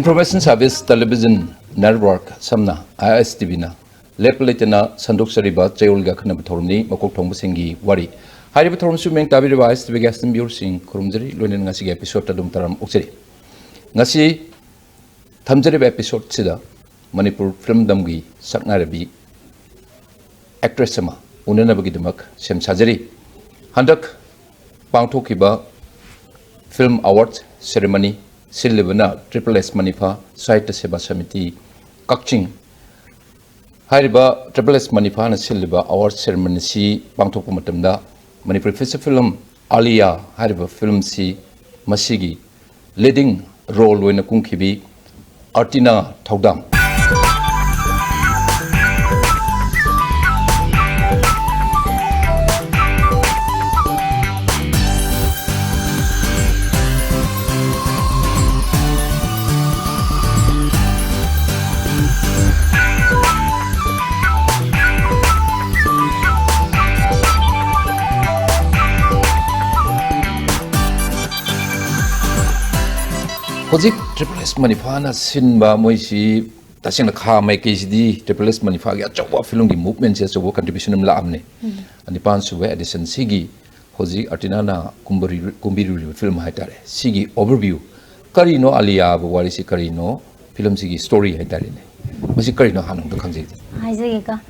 Information Service Television Network Samna ISTV na Lepletena Sanduk Sariba Jayolga Kanabatorni Makokthongbasingi Wari Haribatorm Sumeng Tabiriba ISTV Gaston Bursing Kurumjari Lunin Ngasi episode Tadum Taram Uksari Ngasi Tamjari episode Sida Manipur Film Damgi Saknarabi Actress Sama Unanabagi Damak Sem Sajari Handak Pangtokiba Film Awards Ceremony Silibana Triple S Manifa Site Seba Samiti Kakching Hariba Triple S Manifa na Siliba Award Ceremony si Pangtoku Matamda Manipur Film Alia Hariba Film si Masigi Leading Role Wena Kunkibi Artina Thoudam Hojik Triple S Manifana Sinba Moisi Tasina Ka Maikidi Triple S Manifaga Chawa Filungi movement as a contribution la amne and the Pansu edition Sigi Hojik Artina Kumbiru film Haitare Sigi overview Karino Alia Warisi Karino film Sigi story Haitarine was Karino Hanum to Kanzi Isaac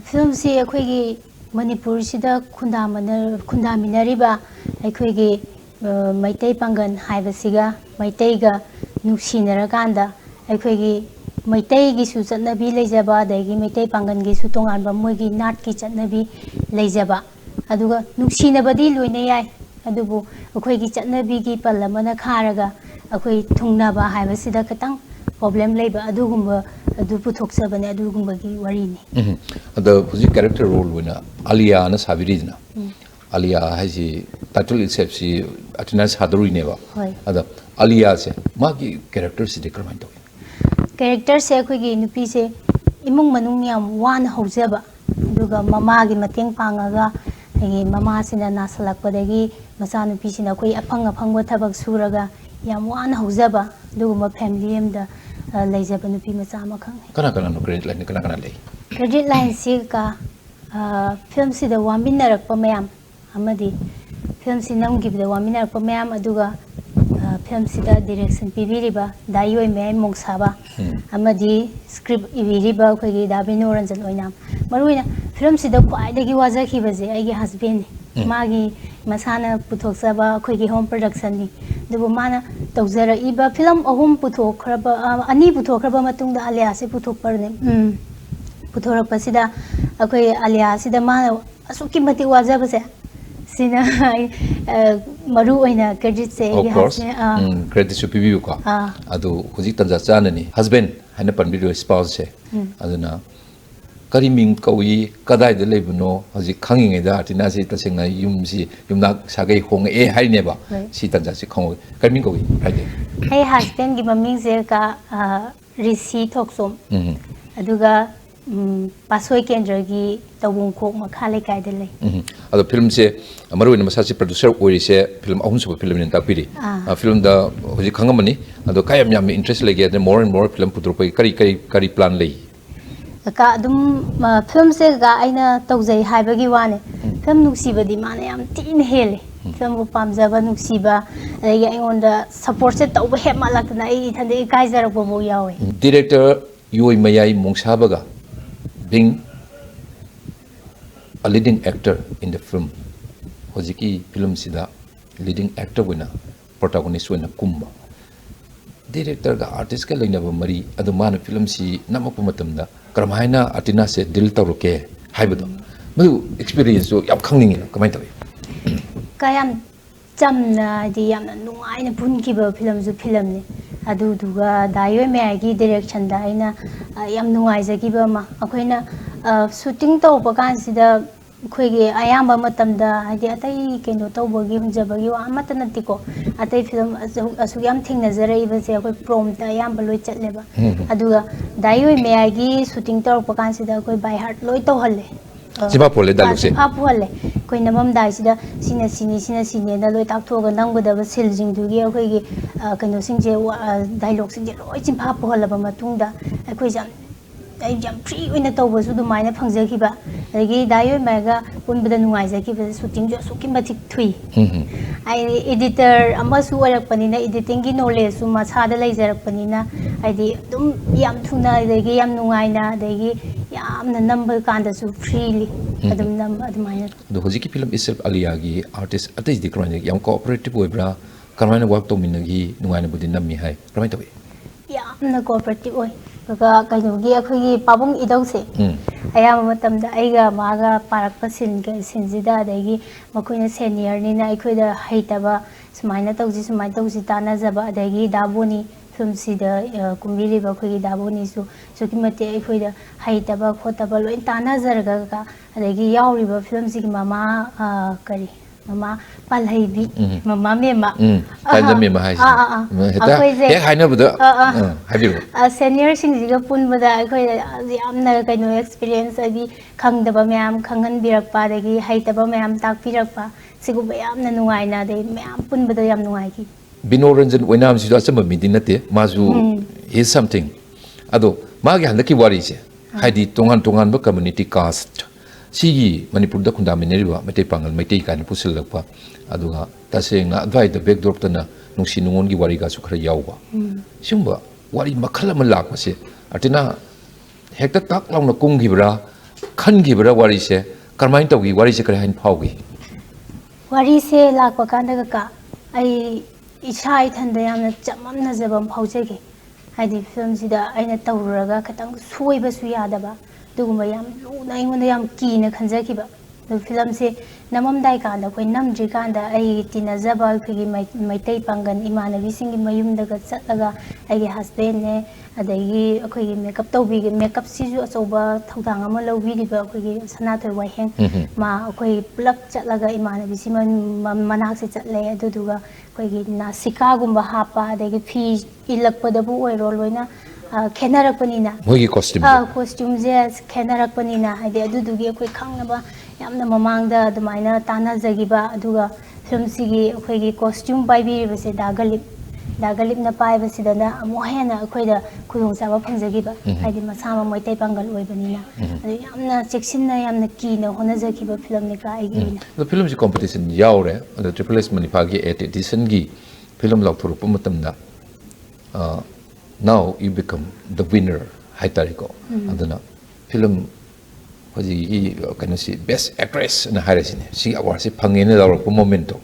film see a quiggy Manipur Sida Kundaminariba a quiggy Maitei Pangan Haivasiga Maiteiga Nuxinaraganda Equigi Maitei Gisus at Nabi Lezaba, Degi Maitei Pangan Gisutong and Bamugi Nat Kitchen Nabi Lezaba Aduga Nuxinabadi Luinai Adubu Aquigi Chatnabigi Palamana Karaga Aqui Tungnaba Haivasida Katang problem labor Adugumba Adupu Toxaban Adugumbagi Warini. The character role winner Alia and Savirizna. Alia has a title itself, she Artina's Haduri never. Other Alia say, Magi characters is the crime. Characters say, Quiggy Nupise, Imung Manuniam, one Hoseba, Duga Mamagi Mating Pangaga, Mamas in a Nasalak Padagi, Masanu Pisina, Apanga Panga Tabak Suraga, Yam one Hoseba, Duguma Pemlium, the Lazabanupi Masama Kang. Kanakana credit line, Kanakana. Credit line Silka film see the 1 minute per mayam. Amadi film sinam give the 1 minute per mayam aduga film sida direction pibiriba dayo me mongsaba amadi script ibiriba khoi dabino ranjan oinam maruina film sida kwaidagi wajaki baje aigi husband magi masana puthoksaba khoi home production ni dubu mana tawzara iba film ahum puthokraba ani puthokraba matungda alia se puthokparne puthorapasida akhoi alia sida mana asuki mati wajabase Sina Maru in a credit say, of course, credit to Pibuka. Ado Hositans Zanani, husband, and a pandit spouse. Adana Kariming Kawi, Kadai the Lebuno, as he hanging in that in Nazi Tasina, Yumsi, Yumnak Sage Hong, a high never, Sitanasi Kong, Kamingowi, right there. Hey, husband, give a mingzeka receipt toxum. Aduga. Pasoi Kendragi, the Wunko, Makali Kaidele. Other films say, a Maruin Massage producer, where he said, film also film in Tapiri. A film the Hojikangamani, and the Kayam Yam interest like the more and more film Putrope, Kari plan lay. A Kadum film says Gaina Tose Hibagi film Nuxiba di Maniam Tin Hill, film Pamzava Nuxiba, on the supported over Hemalakana and the Kaiser of Boyawe. Director Yui Mayai Mongsabaga. Being a leading actor in the film, Hojiki film sida leading actor winner, protagonist winner Kumba. Director ga artist ka lay na Mari adumana film si namapumatamda Karamaina Artina se dil taruke haibado. Madu experience so yap khangning kamay tawi. Kayam chamna di yam nungai na punkiba film zu film ni. Adu duga dayo me agi direction da ina yam nungai zagiba ma akoina shooting to bakan sida khoige ayamba matamda hadi atai keno to bogi hunjabagi wa amata natiko atai film asu yam thingna zarai base akoi prompt ayamba loi chatleba aduga dayo me agi shooting to bakan sida koi by heart loi to halle Sipa pole dialogue se. Sipa pole. Koi namam dai sida sini na loi tak thoga nangudaba siljing dugi akhoi kano singje dialogue singje loi chimpa pole ba matungda akhoi jam jam free oina tawbasu dumaina phangjakiba agi dayo maga punbada nungaijaki shooting jo suki matik thui ai editor amasu orakpanina editing gi knowledge su masada laijarakpanina aidi dum yam thuna dagi yam nungaina dagi yamna number kanda su freely adum nam adumaina do hojiki film itself aliyagi artist atai di krani yam cooperative oibra karmaina work to minagi nungaina budi nammi hai karmai tawi yamna cooperative oi ka kainogi akhoi pabung idause ayam matamda aiga maga parakpa sinjida dagi makoina senior ni na aikoida haitaba sumaina tauji tana jaba dagi daboni film sida kumiri ba khoi daboni su sukimate aikoida haitaba khotaba loin tana jarga ka dagi yauriba film sigi mama kari mama palhaibi mama mema palha mema hai heta he haina buda habiru senior singjiga punbada akhoi yamna kaino experience adi khangdaba mayam khanghan birakpa dagi haitaba mayam tak birakpa sigu yamna nungaina de mayam punbada yam nungai ki binoranjan wenam si asama midinate mazu is something ado magi handaki wari se haidi tongan ba community caste sigi manipur da khunda mineriba mate pangal mate kan pusil lakpa aduga tasengna advai the backdrop tana nungsi nungon gi wari ga su khara yawba simba wari makhala ma lakpa se atina hekta tak launa kung gibra khan gibra wari se karmain tawgi wari se kare hain phawgi wari se lakpa kanda ka ai isha ithanda yamna chamamna jabam phawjege haidi film sida aina tawraga khatang soiba su yadaba duguma yam luna ingonda yam kina khanjakiba the film se namam dai kanda koi namdri kanda ai tinajaba khigi maitai pangan imanabi singi mayum daga chatlaga ai husband ne adagi akhoi makeup tawbi makeup siju asoba thaudang ama lawbi diba akhoi sanathoi waheng ma akhoi plug chatlaga imanabi sima manak se chatle aduduga akhoi nasika gumba hapa adagi fi ilakpadabu oiro loina खेनारकपनिना मोगी costume costume जे खेनारकपनिना हाइदे अदुदुगी अखोय खांगनबा यामना ममांगदा अदुमाइना ताना जगिबा अदुगा film सिगी अखोयगी costume पाइबिरिबसे दागलिप ना पाइबसिदना अमोहेना अखोयदा खुदोंसाबा फंजगिबा हाइदे मसामा मोइतै पांगल ओइबनिना अदु यामना चेक्सिनना यामना कीना होनजगिबा film ने का आइगिना the film ji competition यावरे अद triple S मनिपागी 8 addition गी film लौथुरप मतमदा now you become the winner haitariko aduna film hoji kana si best actress na hairasine si award si phangene dawrak momento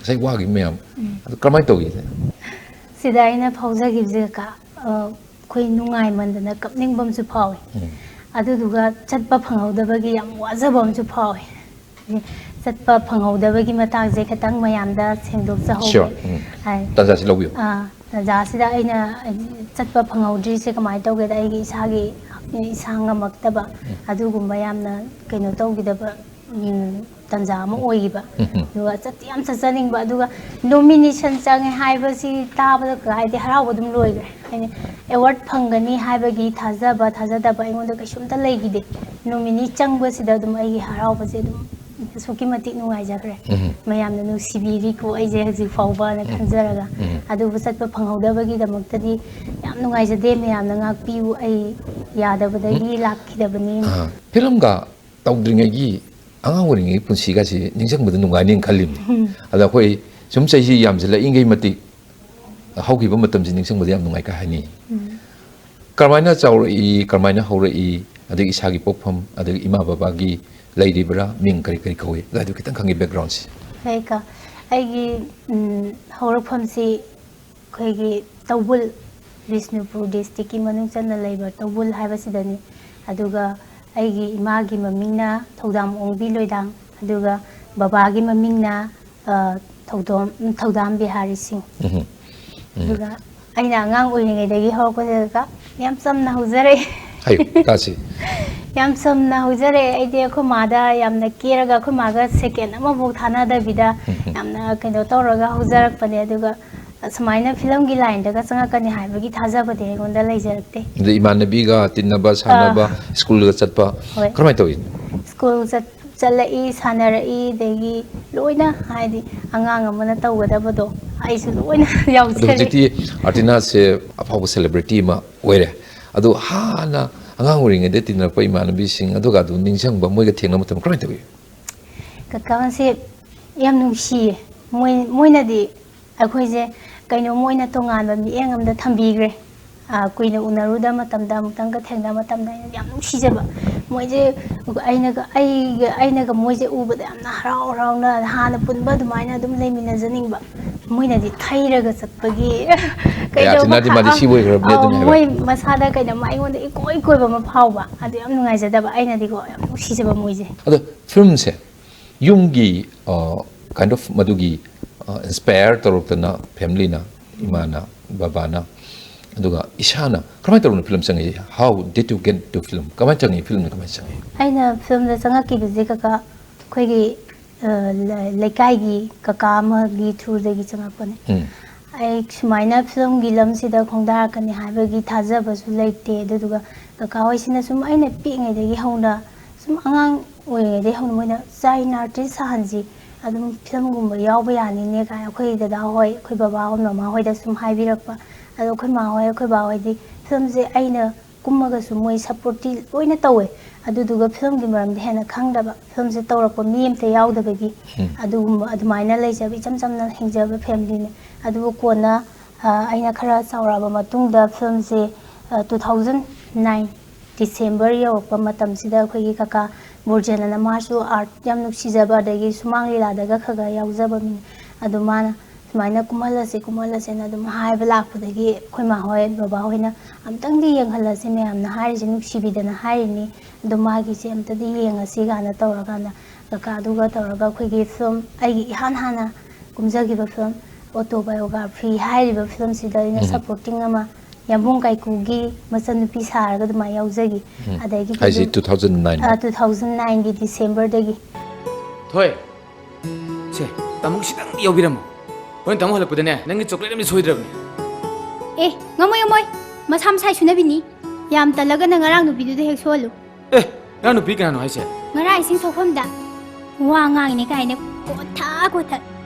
sai wagi mem adu kamai togi sida ina phauja gibje ka khoi nungai mandana kapning bam su phawi adu duga chatpa phanghaudabagi yam wajabam su phawi chatpa phanghaudabagi matang je khatang mayamda sengdok jahobe hai taja si lobiyo ꯖꯥꯁꯤꯗ ꯑꯩꯅ ꯆꯠꯄ ꯐꯪꯍꯧꯗ꯭ꯔꯤꯁꯦ ꯀꯃꯥꯏꯅ ꯇꯧꯒꯦꯗ ꯑꯩꯒꯤ ꯏꯁꯥꯒꯤ ꯏꯁꯥ ꯉꯝꯃꯛꯇꯕ ꯑꯗꯨꯒꯨꯝꯕ ꯌꯥꯝꯅ ꯀꯩꯅꯣ ꯇꯧꯈꯤꯗꯕ ꯇꯟꯖꯥ ꯑꯃ ꯑꯣꯏꯈꯤꯕ ꯑꯗꯨꯒ ꯆꯠꯇꯤ ꯌꯥꯝ ꯆꯠꯆꯅꯤꯡꯕ ꯑꯗꯨꯒ ꯅꯣꯃꯤꯅꯦꯁꯟ ꯆꯪꯉꯦ ꯍꯥꯏꯕꯁꯤ ꯇꯥꯕꯗ ꯍꯥꯏꯗꯤ ꯍꯔꯥꯎꯕ ꯑꯗꯨꯝ ꯂꯣꯏꯈ꯭ꯔꯦ ꯍꯥꯏꯗꯤ ꯑꯦꯋꯥꯔꯗ ꯐꯪꯒꯅꯤ ꯍꯥꯏꯕꯒꯤ ꯊꯥꯖꯕ ꯊꯥꯖꯗꯕ ꯑꯩꯉꯣꯟꯗ ꯀꯩꯁꯨꯝꯇ ꯂꯩꯈꯤꯗꯦ ꯅꯣꯃꯤꯅꯤ ꯆꯪꯕꯁꯤꯗ ꯑꯗꯨꯝ ꯑꯩꯒꯤ ꯍꯔꯥꯎꯕꯁꯦ ꯑꯗꯨꯝ ꯑꯁꯨꯛꯀꯤ ꯃꯇꯤꯛ ꯅꯨꯡꯉꯥꯏꯖꯈ꯭ꯔꯦ ꯃꯌꯥꯝꯅ ꯅꯨꯡꯁꯤꯕꯤꯔꯤꯀꯣ ꯑꯩꯁꯦ ꯍꯧꯖꯤꯛ ꯐꯥꯎꯕꯅ ꯈꯟꯖꯔꯒ ꯑꯗꯨꯕꯨ ꯆꯠꯄ ꯐꯪꯍꯧꯗꯕꯒꯤꯗꯃꯛꯇꯗꯤ ꯌꯥꯝ ꯅꯨꯡꯉꯥꯏꯖꯗꯦ ꯃꯌꯥꯝꯅ ꯉꯥꯛꯄꯤꯌꯨ ꯑꯩ ꯌꯥꯗꯕꯗꯒꯤ ꯂꯥꯛꯈꯤꯗꯕꯅꯤ ꯐꯤꯂꯝꯒ ꯇꯧꯗ꯭ꯔꯤꯉꯩꯒꯤ ꯑꯉꯥꯡ ꯑꯣꯏꯔꯤꯉꯩꯒꯤ ꯄꯨꯟꯁꯤꯒꯁꯤ ꯅꯤꯡꯁꯤꯡꯕꯗ ꯅꯨꯡꯉꯥꯏꯅꯤ ꯈꯜꯂꯤꯕꯅꯤ ꯑꯗ ꯑꯩꯈꯣꯏ ꯁꯨꯝ ꯆꯍꯤ ꯌꯥꯝꯁꯤꯜꯂꯛꯏꯉꯩ ꯃꯇꯤꯛ ꯍꯧꯈꯤꯕ ꯃꯇꯝꯁꯤ ꯅꯤꯡꯁꯤꯡꯕꯗ ꯌꯥꯝ ꯅꯨꯡꯉꯥꯏ ꯀ ꯍꯥꯏꯅꯤ ꯀꯔꯃꯥꯏꯅ ꯆꯥꯎꯔꯛꯏ ꯀꯔꯃꯥꯏꯅ ꯍꯧꯔꯛꯏ ꯑꯗꯒꯤ ꯏꯁꯥꯒꯤ ꯄꯣꯛꯐꯝ ꯑꯗꯒꯤ ꯏꯃꯥ ꯕꯕꯥꯒꯤ ꯂꯩꯔꯤꯕ꯭ꯔꯥ ꯃꯤꯡ ꯀꯔꯤ ꯀꯔꯤ ꯀꯧꯏ ꯑꯗꯨ ꯈꯤꯇꯪ ꯈꯪꯉꯤ ꯕꯦꯛꯒ꯭ꯔꯥꯎꯟꯁꯤ ꯂꯩꯀ ꯑꯩꯒꯤ ꯍꯧꯔꯛꯐꯝꯁꯤ ꯑꯩꯈꯣꯏꯒꯤ ꯇꯧꯕꯨꯜ ꯕꯤꯁꯅꯨꯄꯨꯔ ꯗꯤꯁꯇ꯭ꯔꯤꯛꯀꯤ ꯃꯅꯨꯡ ꯆꯟꯅ ꯂꯩꯕ ꯇꯧꯕꯨꯜ ꯍꯥꯏꯕꯁꯤꯗꯅꯤ ꯑꯗꯨꯒ ꯑꯩꯒꯤ ꯏꯃꯥꯒꯤ ꯃꯃꯤꯡꯅ ꯊꯧꯗꯥꯝ ꯑꯣꯡꯕꯤ ꯂꯣꯏꯗꯥꯡ ꯑꯗꯨꯒ ꯕꯕꯥꯒꯤ ꯃꯃꯤꯡꯅ ꯊꯧꯗꯥꯝ ꯕꯤꯍꯥꯔꯤ ꯁꯤꯡ ꯑꯗꯨꯒ ꯑꯩꯅ ꯑꯉꯥꯡ ꯑꯣꯏꯔꯤꯉꯩꯗꯒꯤ ꯍꯧꯔꯛꯄꯁꯤꯗ ꯌꯥꯝ ꯆꯝꯅ ꯍꯧꯖꯔꯛꯑꯦ ꯍꯥꯏꯌꯨ ꯇꯥꯁꯤ ꯌꯥꯝ ꯆꯝꯅ ꯍꯧꯖꯔꯛꯑꯦ ꯑꯩꯗꯤ ꯑꯩꯈꯣꯏ ꯃꯥꯗ ꯌꯥꯝꯅ ꯀꯦꯔꯒ ꯑꯩꯈꯣꯏ ꯃꯥꯒ ꯁꯦꯀꯦꯟ ꯑꯃꯐꯥꯎ ꯊꯥꯅꯗꯕꯤꯗ ꯌꯥꯝꯅ ꯀꯩꯅꯣ ꯇꯧꯔꯒ ꯍꯧꯖꯔꯛꯄꯅꯦ ꯑꯗꯨꯒ ꯁꯨꯃꯥꯏꯅ ꯐꯤꯂꯝꯒꯤ ꯂꯥꯏꯟꯗꯒ ꯆꯪꯉꯛꯀꯅꯤ ꯍꯥꯏꯕꯒꯤ ꯊꯥꯖꯕꯗꯤ ꯑꯩꯉꯣꯟꯗ ꯂꯩꯖꯔꯛꯇꯦ ꯑꯗ ꯏꯃꯥꯟꯅꯕꯤꯒ ꯇꯤꯟꯅꯕ ꯁꯥꯟꯅꯕ ꯁ꯭ꯀꯨꯜꯒ ꯆꯠꯄ ꯀꯔꯝꯍꯥꯏꯅ ꯇꯧꯏ school ꯆꯠꯂꯛꯏ ꯁꯥꯟꯅꯔꯛꯏ ꯑꯗꯒꯤ ꯂꯣꯏꯅ ꯍꯥꯏꯗꯤ ꯑꯉꯥꯡ ꯑꯃꯅ ꯇꯧꯒꯗꯕꯗꯣ ꯑꯩꯁꯨ ꯂꯣꯏꯅ ꯌꯥꯎꯖꯔꯤ ꯍꯧꯖꯤꯛꯇꯤ ꯑꯥꯔꯇꯤꯅꯥꯁꯦ ꯑꯐꯥꯎꯕ ꯁꯦꯂꯦꯕ꯭ꯔꯤꯇꯤ ꯑꯃ ꯑꯣꯏꯔꯦ ꯑꯗꯣ ꯍꯥꯟꯅ ꯑꯉꯥꯡ ꯑꯣꯏꯔꯤꯉꯩꯗ ꯇꯤꯟꯅꯔꯛꯄ ꯏꯃꯥꯟꯅꯕꯤꯁꯤꯡ ꯑꯗꯨꯒ ꯑꯗꯨ ꯅꯤꯡꯁꯤꯡꯕ ꯃꯣꯏꯒ ꯊꯦꯡꯅꯕ ꯃꯇꯝ ꯀꯃꯥꯏꯅ ꯇꯧꯏ ꯀꯀꯥꯁꯦ ꯌꯥꯝ ꯅꯨꯡꯁꯤꯌꯦ ꯃꯣꯏꯅꯗꯤ ꯑꯩꯈꯣꯏꯁꯦ ꯀꯩꯅꯣ ꯃꯣꯏꯅ ꯇꯣꯉꯥꯟꯕ ꯃꯤꯠꯌꯦꯡ ꯑꯃꯗ ꯊꯝꯕꯤꯈ꯭ꯔꯦ ꯀꯨꯏꯅ ꯎꯅꯔꯨꯗ ꯃꯇꯝꯗ ꯑꯃꯨꯛꯇꯪꯒ ꯊꯦꯡꯅꯕ ꯃꯇꯝꯗ ꯑꯩꯅ ꯌꯥꯝ ꯅꯨꯡꯁꯤꯖꯕ ꯃꯣꯏꯁꯦ ꯑꯩꯅꯒ ꯃꯣꯏꯁꯦ ꯎꯕꯗ ꯌꯥꯝꯅ ꯍꯔꯥꯎ ꯍꯔꯥꯎꯅ ꯍꯥꯟꯅ ꯄꯨꯟꯕ ꯑꯗꯨꯃꯥꯏꯅ ꯑꯗꯨꯝ ꯂꯩꯃꯤꯟꯅꯖꯅꯤꯡꯕ ꯃꯣꯏꯅꯗꯤ ꯊꯩꯔꯒ ꯆꯠꯄꯒꯤ ꯀꯩꯅꯣꯝꯃ ꯑꯥꯔꯇꯤꯅꯥꯗꯤ ꯃꯥꯗꯤ ꯁꯤ ꯑꯣꯏꯈ꯭ꯔꯕꯅꯤ ꯑꯗꯨꯅꯤ ꯍꯥꯏꯕ ꯃꯣꯏ ꯃꯁꯥꯗ ꯀꯩꯅꯣꯝꯃ ꯑꯩꯉꯣꯟꯗ ꯏꯀꯣꯏ ꯀꯣꯏꯕ ꯑꯃ ꯐꯥꯎꯕ ꯑꯗꯨ ꯌꯥꯝ ꯅꯨꯡꯉꯥꯏꯖꯗꯕ ꯑꯩꯅꯗꯤꯀꯣ ꯌꯥꯝ ꯅꯨꯡꯁꯤꯖꯕ ꯃꯣꯏꯁꯦ ꯑꯗꯣ ꯐꯤल्मꯁꯦ ꯌꯨꯝꯒꯤ ꯀꯥꯏꯟ ꯑꯣꯐ ꯃꯗꯨꯒꯤ ꯏꯟꯁꯄꯥꯌꯔ ꯇꯧꯔꯛꯇꯅ ꯐꯦꯃꯤꯂꯤꯅ ꯏꯃꯥꯅ ꯕꯕꯥꯅ ꯑꯗꯨꯒ ꯏꯁꯥꯅ ꯀꯃꯥꯏꯅ ꯇꯧꯔꯅ ꯐꯤꯂꯝ ꯆꯪꯉꯤ ꯍꯥꯎ ꯗꯤड ꯌꯨ ꯒꯦꯠ ꯇꯨ ꯐꯤꯂꯝ ꯀꯃꯥꯏꯅ ꯆꯪꯉꯤ ꯐꯤꯂꯝꯅ ꯀꯃꯥꯏꯅ ꯆꯪꯉꯤ ꯑꯩꯅ ꯐꯤꯂꯝꯗ ꯆꯪꯉꯛꯈꯤꯕꯁꯦ ꯀꯀꯥ ꯑꯩꯈꯣꯏꯒꯤ ꯂꯩꯀꯥꯏꯒꯤ ꯀꯀꯥ ꯑꯃꯒꯤ ꯊ꯭ꯔꯨꯗꯒꯤ ꯆꯪꯉꯛꯄꯅꯦ ꯑꯩ ꯁꯨꯃꯥꯏꯅ ꯐꯤꯂꯝꯒꯤ ꯂꯝꯁꯤꯗ ꯈꯣꯡꯗꯥꯔꯛꯀꯅꯤ ꯍꯥꯏꯕꯒꯤ ꯊꯥꯖꯕꯁꯨ ꯂꯩꯇꯦ ꯑꯗꯨꯗꯨꯒ ꯀꯀꯥ ꯍꯣꯏꯁꯤꯅ ꯁꯨꯝ ꯑꯩꯅ ꯄꯤꯛꯏꯉꯩꯗꯒꯤ ꯍꯧꯅ ꯁꯨꯝ ꯑꯉꯥꯡ ꯑꯣꯏꯔꯤꯉꯩꯗꯒꯤ ꯍꯧꯅ ꯃꯣꯏꯅ ꯆꯥꯏꯜ ꯑꯥꯔꯇꯤꯁ ꯁꯥꯍꯟꯁꯤ ꯑꯗꯨꯝ ꯐꯤꯂꯝꯒꯨꯝꯕ ꯌꯥꯎꯕ ꯌꯥꯅꯤꯅꯦ ꯀꯥꯏꯅ ꯑꯩꯈꯣꯏ ꯗꯗꯥ ꯍꯣꯏ ꯑꯩꯈꯣꯏ ꯕꯕꯥ ꯍꯣꯏ ꯃꯃꯥ ꯍꯣꯏꯗ ꯁꯨꯝ ꯍꯥꯏꯕꯤꯔꯛꯄ ꯑꯗꯣ ꯑꯩꯈꯣꯏ ꯃꯥ ꯍꯣꯏ ꯑꯩꯈꯣꯏ ꯕꯥ ꯍꯣꯏꯗꯤ ꯐꯤꯂꯝꯁꯦ ꯑꯩꯅ ꯀꯨꯝꯃꯒꯁꯨ ꯃꯣꯏ ꯁꯞꯄꯣꯔꯠꯇꯤ ꯂꯣꯏꯅ ꯇꯧꯋꯦ ꯑꯗꯨꯗꯨꯒ ꯐꯤꯂꯝꯒꯤ ꯃꯔꯝꯗ ꯍꯦꯟꯅ ꯈꯪꯗꯕ ꯐꯤꯂꯝꯁꯦ ꯇꯧꯔꯛꯄ ꯃꯤ ꯑꯃꯇ ꯌꯥꯎꯗꯕꯒꯤ ꯑꯗꯨꯃꯥꯏꯅ ꯂꯩꯖꯕ ꯏꯆꯝ ꯆꯝꯅ ꯍꯤꯡꯖꯕ ꯐꯦꯃꯤꯂꯤꯅꯦ ꯑꯗꯨꯕꯨ ꯀꯣꯟꯅ ꯑꯩꯅ ꯈꯔ ꯆꯥꯎꯔꯛꯑꯕ ꯃꯇꯨꯡꯗ ꯐꯤꯂꯝꯁꯦ 2009 ꯗꯤꯁꯦꯝꯕꯔ ꯌꯧꯔꯛꯄ ꯃꯇꯝꯁꯤꯗ ꯑꯩꯈꯣꯏꯒꯤ ꯀꯀꯥ ꯕꯣꯔꯖꯦꯟ ꯃꯥꯁꯨ ꯑꯥꯔꯠ ꯌꯥꯝ ꯅꯨꯡꯁꯤꯖꯕ ꯑꯗꯒꯤ ꯁꯨꯃꯥꯡ ꯂꯤꯂꯥꯗꯒ ꯈꯔ ꯌꯥꯎꯖꯕ ꯃꯤꯅꯤ ꯑꯗꯨ ꯃꯥꯅ ꯁꯨꯃꯥꯏꯅ ꯀꯨꯝꯍꯜꯂꯁꯦꯅ ꯑꯗꯨꯝ ꯍꯥꯏꯕ ꯂꯥꯛꯄꯗꯒꯤ ꯑꯩꯈꯣꯏ ꯃꯥ ꯍꯣꯏ ꯕꯕꯥ ꯍꯣꯏꯅ ꯑꯝꯇꯪꯗꯤ ꯌꯦꯡꯍꯜꯂꯁꯤ ꯃꯌꯥꯝꯅ ꯍꯥꯏꯔꯤꯁꯦ ꯅꯨꯡꯁꯤꯕꯤꯗꯅ ꯍꯥꯏꯔꯤꯅꯤ ꯑꯗꯣ ꯃꯥꯒꯤꯁꯦ ꯑꯝꯇꯗꯤ ꯌꯦꯡꯉꯁꯤ ꯀꯥꯏꯅ ꯇꯧꯔꯀꯥꯟꯗ ꯀꯀꯥ ꯑꯗꯨꯒ ꯇꯧꯔꯒ ꯑꯩꯈꯣꯏꯒꯤ ꯐꯤꯂꯝ ꯑꯩꯒꯤ इहान हाना कुमजगिबा फिल्म ऑटोबायोग्राफी हाइरिबा फिल्म सिदा इन सपोर्टिंग अमा यमबों काइकुगी मचनुपी सारगा दमा यावजगी अदगी हाइजी 2009 2009 गी डिसेंबर दगी थोय छे तमुक सिदंग यावबिरम होन तमु हलपुदने नंगी चॉकलेट अमि सोइद्रबने ए ngamo masam sai sunabiनी याम तलगा न ngarang nupi du hek solu ए ना नुपी कानो हाइसे ngarai sing thokhamda wa ngang ne kaine कोथा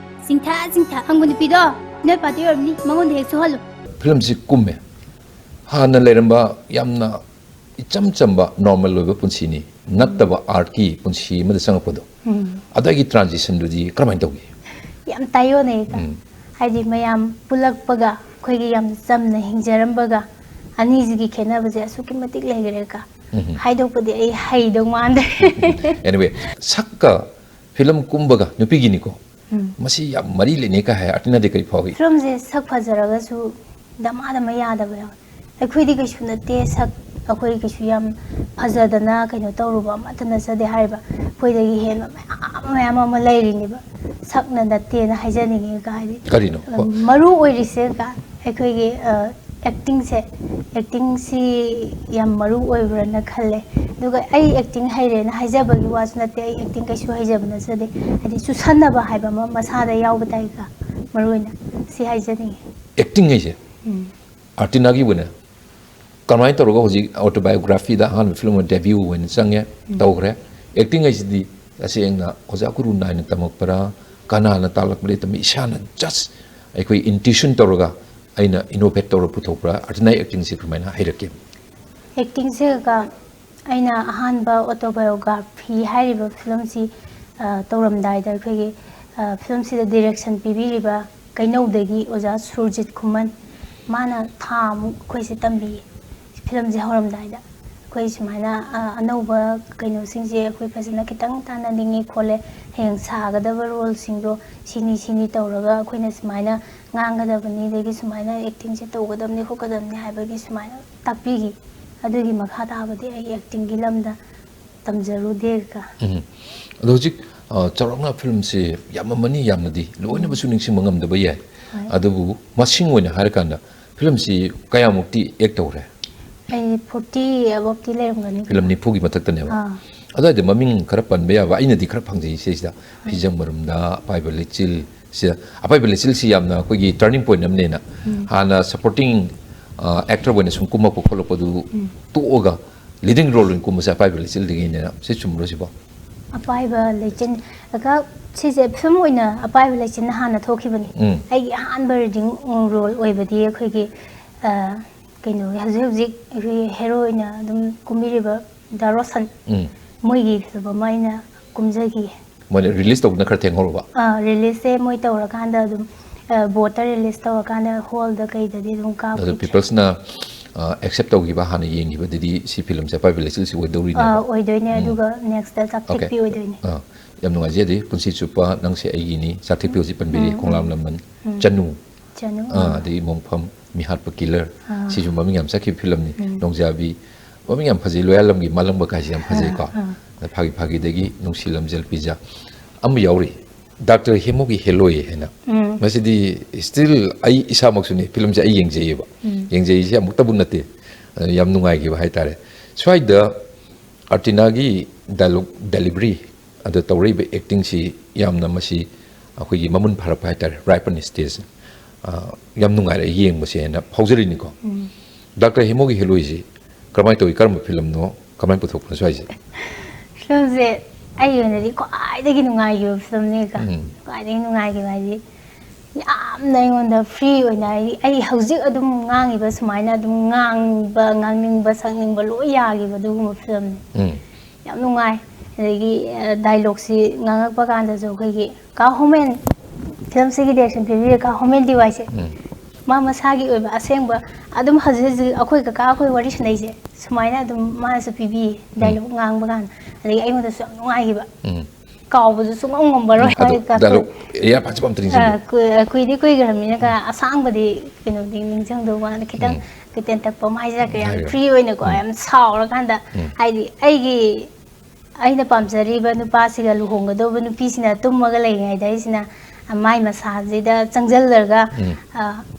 सिंथा अंगु nupi do ne pati orni mangon hek sohalu film से कुम्मे हाना लेरंबा यामना इचम चंबा नॉर्मल लोबा पुंसीनी नत्तबा आर्ट की पुंसी मद संगपदो अदागी ट्रांजिशन दुदी करमाइन तौगी याम तायो ने का हाइदि मयाम पुलकपगा खोइगी याम चमना हिंजरंबगा अनीजिगी खेनाबजे असुकी मतिक लेगरे का हाइदोपदि आई हाइदो मांदे एनीवे सक्का फिल्म कुम्बगा नुपीगिनिको मसी या मरी लेने का है आर्टिना दे करी फागी फिल्म जे सक फजरगसु दमा यादब अखोइदि कइसु नते सक अखोइ कइसु याम फजदना कइनो तौरुबा मतना सदे हाइबा खोइदगी हेन मयाम अमा लैरिनिबा सकना नते ना हाइजनिगे गाइदि करिनो मरु ओइरिसे का अखोइगे एक्टिंग सी याम मरु ओइब्रना खल्ले दुगा आई एक्टिंग हाइरेना हाइजबगी वास नते आई एक्टिंग कइसु हाइजबना सदे हाइदि सुसन्नबा हाइबा मसादा यावबा ताइका मरुइना सी हाइजनिगे एक्टिंग है आर्टिना की बने कमाई तौरगा हजी ऑटोबायोग्राफी दा हान फिल्म डेब्यू वन संगे तौग्रे एक्टिंग है दी असेंगना ओजा गुरु नाइन तमकपरा कानाना तालकबले तम इशाना जस्ट अखोई इंट्यूशन तौरगा आइना इनोवेट तौर पुथोपरा आर्टिना एक्टिंग से कमाइना हाइरके एक्टिंग से का आइना हानबा ऑटोबायोग्राफी हाइरिबा फिल्म सी तौरमदाइदा अखोई फिल्म सी डायरेक्शन पिबिरिबा कइनौदगी ओजा सुरजित खुमन माना थामु खोइसे तंबी फिल्म जे हरमदाइदा खोइ सुमाइना अनौबा कइनो सिंजे खोइ फजना खितंग ताना निंगी खोले हेंग सागदबा रोल सिंगो सिनी तौरगा खोइना सुमाइना ngangadabani degi sumaina acting se tawgadamni khokadamni haibagi sumaina takpigi adugi makha tabadi ai acting gi lamda tamjaru deka logic charokna film se yamamani yamnadi loina basu ningsing mangamdaba yai adubu masing oina harakanda film se kayamukti act tawre ai 40 above ti lerumgani film ni phugi matakta ne ba adade maming khara panba ya ba aina di khara phangjai se sida hijam marumda paiba lechil sia apai belesil si yamna kogi turning point namne na hana supporting actor when sum kuma ko kholo padu to oga leading role in kuma sa apai belesil digi ne na se chumro si ba ꯑꯄꯥꯏꯕ ꯂꯩꯆꯤꯟ ꯀꯀꯥ ꯁꯤꯁꯦ film ꯑꯣꯏꯅ ꯑꯄꯥꯏꯕ ꯂꯩꯆꯤꯟ ꯍꯥꯟꯅ ꯊꯣꯛꯈꯤꯕꯅꯤ ꯑꯩꯒꯤ ꯑꯍꯥꯟꯕ reading role ꯑꯣꯏꯕꯗꯤ ꯑꯩꯈꯣꯏꯒꯤ ꯀꯩꯅꯣꯒꯤ ꯍꯧꯖꯤꯛ ꯍꯧꯖꯤꯛ ꯑꯩꯈꯣꯏ ꯍꯦꯔꯣ ꯑꯣꯏꯅ ꯑꯗꯨꯝ ꯀꯨꯝꯕꯤꯔꯤꯕ ꯗꯥ ꯔꯣꯁꯟ ꯃꯣꯏꯒꯤ ꯐꯤꯂꯝ ꯑꯃ ꯑꯩꯅ ꯀꯨꯝꯖꯈꯤ ꯃꯣꯏꯅ ꯔꯤꯂꯤꯁ ꯇꯧꯕꯅ ꯈꯔ ꯊꯦꯡꯍꯧꯔꯕ ꯔꯤꯂꯤꯁꯁꯦ ꯃꯣꯏ ꯇꯧꯔꯀꯥꯟꯗ ꯑꯗꯨꯝ ꯕꯣꯠꯇ ꯔꯤꯂꯤꯁ ꯇꯧꯔꯀꯥꯟꯗ ꯍꯣꯜꯗ ꯀꯩꯗꯗꯤ ꯑꯗꯨꯝ ꯑꯗꯣ ꯀꯥꯞꯈꯤꯗ꯭ꯔꯦ ꯄꯤꯄꯜꯁꯅ ꯑꯦꯛꯁꯦꯞ ꯇꯧꯈꯤꯕ ꯍꯥꯟꯅ ꯌꯦꯡꯈꯤꯕꯗꯗꯤ ꯁꯤ ꯐꯤꯂꯝꯁꯦ ꯑꯄꯥꯏꯕ ꯂꯩꯆꯤꯜꯁꯤ ꯑꯣꯏꯗꯧꯔꯤꯅꯦꯕ ꯑꯣꯏꯗꯣꯏꯅꯦ ꯑꯗꯨꯒ ꯅꯦꯛꯁꯇ ꯆꯥꯛꯊꯦꯛꯄꯤ ꯑꯣꯏꯗꯣꯏꯅꯦ ꯌꯥꯝ ꯅꯨꯡꯉꯥꯏꯖꯩ ꯄꯨꯟꯁꯤ ꯆꯨꯞꯄ ꯅꯪꯁꯦ ꯑꯩꯒꯤꯅꯤ ꯆꯥꯛꯊꯦꯛꯄꯤ ꯍꯧꯖꯤꯛ ꯄꯟꯕꯤꯔꯤ ꯈꯣꯡꯂꯥꯝ ꯂꯃꯟ ꯆꯅꯨ ꯑꯗꯒꯤ ꯃꯣꯡꯐꯝ ꯃꯤꯍꯥꯠꯄ ꯀꯤꯂꯔ ꯁꯤꯁꯨ ꯃꯃꯤꯡ ꯌꯥꯝ ꯆꯠꯈꯤꯕ ꯐꯤꯂꯝꯅꯤ ꯅꯣꯡꯖꯥꯕꯤ ꯃꯃꯤꯡ ꯌꯥꯝ ꯐꯖꯩ ꯂꯣꯌꯥꯂꯝꯒꯤ ꯃꯥꯂꯪꯕ ꯀꯥꯏꯁꯤ ꯌꯥꯝ ꯐꯖꯩꯀꯣ ꯐꯥꯒꯤ ꯐꯥꯒꯤꯗꯒꯤ ꯅꯨꯡꯁꯤ ꯂꯝꯖꯦꯜ ꯄꯤꯖꯥ ꯑꯃ ꯌꯥꯎꯔꯤ ꯗꯥꯛꯇꯔ ꯍꯦꯃꯣꯒꯤ ꯍꯦꯂꯣꯏ ꯍꯥꯏꯅ ꯃꯁꯤꯗꯤ ꯁ꯭ꯇꯤꯜ ꯑꯩ ꯏꯁꯥꯃꯛꯁꯨꯅꯤ ꯐꯤꯂꯝꯁꯦ ꯑꯩ ꯌꯦꯡꯖꯩꯌꯦꯕ ꯌꯦꯡꯖꯩꯁꯦ ꯑꯃꯨꯛꯇꯕꯨ ꯅꯠꯇꯦ ꯌꯥꯝ ꯅꯨꯡꯉꯥꯏꯈꯤꯕ ꯍꯥꯏꯇꯥꯔꯦ ꯁ꯭ꯋꯥꯏꯗ ꯑꯥꯔꯇꯤꯅꯥꯒꯤ ꯗꯥꯏꯂꯣꯛ ꯗꯦꯂꯤꯚꯔꯤ ꯑꯗ ꯇꯧꯔꯛꯏꯕ ꯑꯦꯛꯇꯤꯡꯁꯤ ꯌꯥꯝꯅ ꯃꯁꯤ ꯑꯩꯈꯣꯏꯒꯤ ꯃꯃꯨꯟ ꯐꯥꯔꯛꯄ ꯍꯥꯏꯇꯥꯔꯦ ꯔꯥꯏꯄꯟ ꯁ꯭ꯇꯦꯖ ꯌꯥꯝ ꯅꯨꯡꯉꯥꯏꯔꯦ ꯌꯦꯡꯕꯁꯦ ꯍꯥꯏꯅ ꯐꯥꯎꯖꯔꯤꯅꯤꯀꯣ ꯗꯥꯛꯇꯔ ꯍꯦꯃꯣꯒꯤ ꯍꯦꯂꯣꯏꯁꯤ ꯀꯔꯝꯍꯥꯏꯅ ꯇꯧꯏ ꯀꯔꯝꯕ ꯐꯤꯂꯝꯅꯣ ꯀꯃꯥꯏꯅ ꯄꯨꯊꯣꯛꯄꯅꯣ ꯁ꯭ꯋꯥꯏꯁꯦ ꯐꯤꯂꯝꯁꯦ ꯑꯩꯒꯤ ꯑꯣꯏꯅꯗꯤ ꯈ꯭ꯋꯥꯏꯗꯒꯤ ꯅꯨꯡꯉꯥꯏꯈꯤꯕ ꯐꯤꯂꯝꯅꯦ ꯈ꯭ꯋꯥꯏꯗꯒꯤ ꯅꯨꯡꯉꯥꯏꯈꯤꯕ ꯍꯥꯏꯗꯤ ꯌꯥꯝꯅ ꯑꯩꯉꯣꯟꯗ ꯐ꯭ꯔꯤ ꯑꯣꯏꯅ ꯑꯩ ꯍꯧꯖꯤꯛ ꯑꯗꯨꯝ ꯉꯥꯡꯉꯤꯕ ꯁꯨꯃꯥꯏꯅ ꯑꯗꯨꯝ ꯉꯥꯡꯕ ꯉꯥꯡꯅꯤꯡꯕ ꯁꯛꯅꯤꯡꯕ ꯂꯣꯏ ꯌꯥꯈꯤꯕ ꯑꯗꯨꯒꯨꯝꯕ ꯐꯤꯂꯝꯅꯤ ꯌꯥꯝ ꯅꯨꯡꯉꯥꯏ ꯑꯗꯒꯤ ꯗꯥꯏꯂꯣꯛꯁꯤ ꯉꯥꯡꯉꯛꯄ ꯀꯥꯟꯗꯁꯨ ꯑꯩꯈꯣꯏꯒꯤ ꯀꯥ ꯍꯣꯃꯦꯟ ꯐꯤꯂꯝꯁꯤꯒꯤ ꯗꯤꯔꯦꯛꯁꯟ ꯄꯤꯕꯤꯔꯦ ꯀꯥ ꯍꯣꯃꯦꯟ ꯗꯤꯋꯥꯏꯁꯦ ꯃꯥ ꯃꯁꯥꯒꯤ ꯑꯣꯏꯕ ꯑꯁꯦꯡꯕ ꯑꯗꯨꯝ ꯍꯧꯖꯤꯛ ꯍꯧꯖꯤꯛ ꯑꯩꯈꯣꯏ ꯀꯀꯥ ꯑꯩꯈꯣꯏ ꯋꯥꯔꯤ ꯁꯥꯟꯅꯩꯁꯦ ꯁꯨꯃꯥꯏꯅ ꯑꯗꯨꯝ ꯃꯥꯅꯁꯨ ꯄꯤꯕꯤꯌꯦ ꯗꯥꯏꯂꯣꯛ ꯉꯥꯡꯕ ꯀꯥꯟꯗ ꯑꯗꯒꯤ ꯑꯩꯉꯣꯟꯗꯁꯨ ꯌꯥꯝ ꯅꯨꯡꯉꯥꯏꯈꯤꯕ ꯀꯥꯎꯕꯁꯨ ꯁꯨꯡꯉꯝ ꯉꯝꯃꯔꯣꯏ ꯀꯨꯏꯗꯤ ꯀꯨꯏꯈ꯭ꯔꯕꯅꯤꯅ ꯑꯁꯥꯡꯕꯗꯤ ꯀꯩꯅꯣꯗꯤ ꯅꯤꯡꯁꯤꯡꯗꯧ ꯃꯥꯜꯂꯦ ꯈꯤꯇꯪ ꯇꯦꯟꯇꯛꯄ ꯑꯃ ꯍꯥꯏꯖꯔꯛꯀꯦ ꯌꯥꯝ ꯐ꯭ꯔꯤ ꯑꯣꯏꯅꯀꯣ ꯌꯥꯝ ꯁꯥꯎꯔꯀꯥꯟꯗ ꯍꯥꯏꯗꯤ ꯑꯩꯅ ꯄꯥꯝꯖꯔꯤꯕ ꯅꯨꯄꯥꯁꯤꯒ ꯂꯨꯍꯣꯡꯒꯗꯧꯕ ꯅꯨꯄꯤꯁꯤꯅ ꯇꯨꯝꯃꯒ ꯂꯩꯔꯤꯉꯩꯗ ꯑꯩꯁꯤꯅ ꯃꯥꯏ ꯃꯁꯥꯁꯤꯗ ꯆꯪꯁꯤꯜꯂꯒ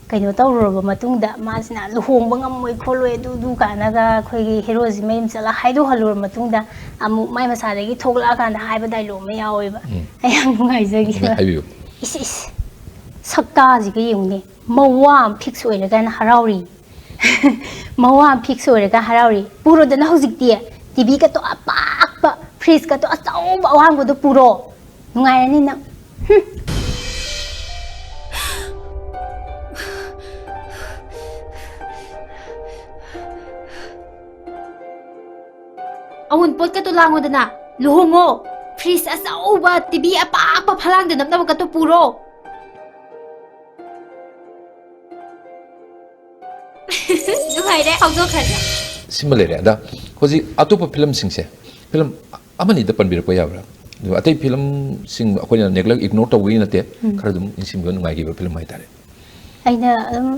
ꯀꯩꯅꯣ ꯇꯧꯔꯨꯔꯕ ꯃꯇꯨꯡꯗ ꯃꯥꯁꯤꯅ ꯂꯨꯍꯣꯡꯕ ꯉꯝꯃꯣꯏ ꯈꯣꯠꯂꯣꯏ ꯑꯗꯨ ꯀꯥꯟꯅꯒ ꯑꯩꯈꯣꯏꯒꯤ ꯍꯦꯔꯣꯁꯤ ꯃꯌꯨꯝ ꯆꯠꯂ ꯍꯥꯏꯗꯣꯛꯍꯜꯂꯨꯔ ꯃꯇꯨꯡꯗ ꯑꯃꯨꯛ ꯃꯥꯏ ꯃꯁꯥꯗꯒꯤ ꯊꯣꯛꯂꯛꯑꯀꯥꯟꯗ ꯍꯥꯏꯕ ꯗꯥꯏꯂꯣꯛ ꯑꯃ ꯌꯥꯎꯋꯦꯕ ꯑꯩ ꯌꯥꯝ ꯅꯨꯡꯉꯥꯏꯖꯈꯤꯕ ꯏꯁ ꯁꯛꯇꯥꯁꯤꯒ ꯌꯦꯡꯉꯨꯅꯦ ꯃꯋꯥ ꯑꯃ ꯐꯤꯛꯁ ꯑꯣꯏꯔꯒꯅ ꯍꯔꯥꯎꯔꯤ ꯃꯋꯥ ꯑꯃ ꯐꯤꯛꯁ ꯑꯣꯏꯔꯒ ꯍꯔꯥꯎꯔꯤ ꯄꯨꯔꯣꯗꯅ ꯍꯧꯖꯤꯛꯇꯤ ꯇꯤꯚꯤꯒꯇꯣ ꯑꯄꯥꯛꯄ ꯐ꯭ꯔꯤꯖꯀꯇꯣ ꯑꯆꯧꯕ ꯑꯋꯥꯡꯕꯗꯣ ꯄꯨꯔꯣ ꯅꯨꯡꯉꯥꯏꯔꯅꯤ ꯅꯪ ꯑꯎꯟꯄꯣꯠꯀꯇꯣ ꯂꯥꯡꯉꯣꯗꯅ ꯂꯨꯍꯣꯡꯉꯣ ꯐ꯭ꯔꯤꯖ ꯑꯆꯧꯕ ꯇꯤꯚꯤ ꯑꯄꯥꯛꯄ ꯐꯂꯥꯡꯗ ꯅꯞꯅꯕꯀꯇꯣ ꯄꯨꯔꯣ ꯅꯨꯡꯉꯥꯏꯔꯦ ꯍꯧꯗꯣꯛꯈ꯭ꯔꯒꯦ ꯁꯤꯃ ꯂꯩꯔꯦ ꯑꯗ ꯍꯧꯖꯤꯛ ꯑꯇꯣꯞꯄ ꯐꯤꯂꯝꯁꯤꯡꯁꯦ ꯐꯤꯂꯝ ꯑꯃꯅꯤꯗ ꯄꯟꯕꯤꯔꯛꯄ ꯌꯥꯕ꯭ꯔꯥ ꯑꯗꯨꯒ ꯑꯇꯩ ꯐꯤꯂꯝꯁꯤꯡ ꯑꯩꯈꯣꯏꯅ ꯅꯦꯒ꯭ꯂꯦꯛ ꯏꯒꯅꯣꯔ ꯇꯧꯕꯒꯤ ꯅꯠꯇꯦ ꯈꯔ ꯑꯗꯨꯝ ꯅꯤꯡꯁꯤꯡꯕ ꯅꯨꯡꯉꯥꯏꯈꯤꯕ ꯐꯤꯂꯝ ꯍꯥꯏꯇꯥꯔꯦ ꯑꯩꯅ ꯑꯗꯨꯝ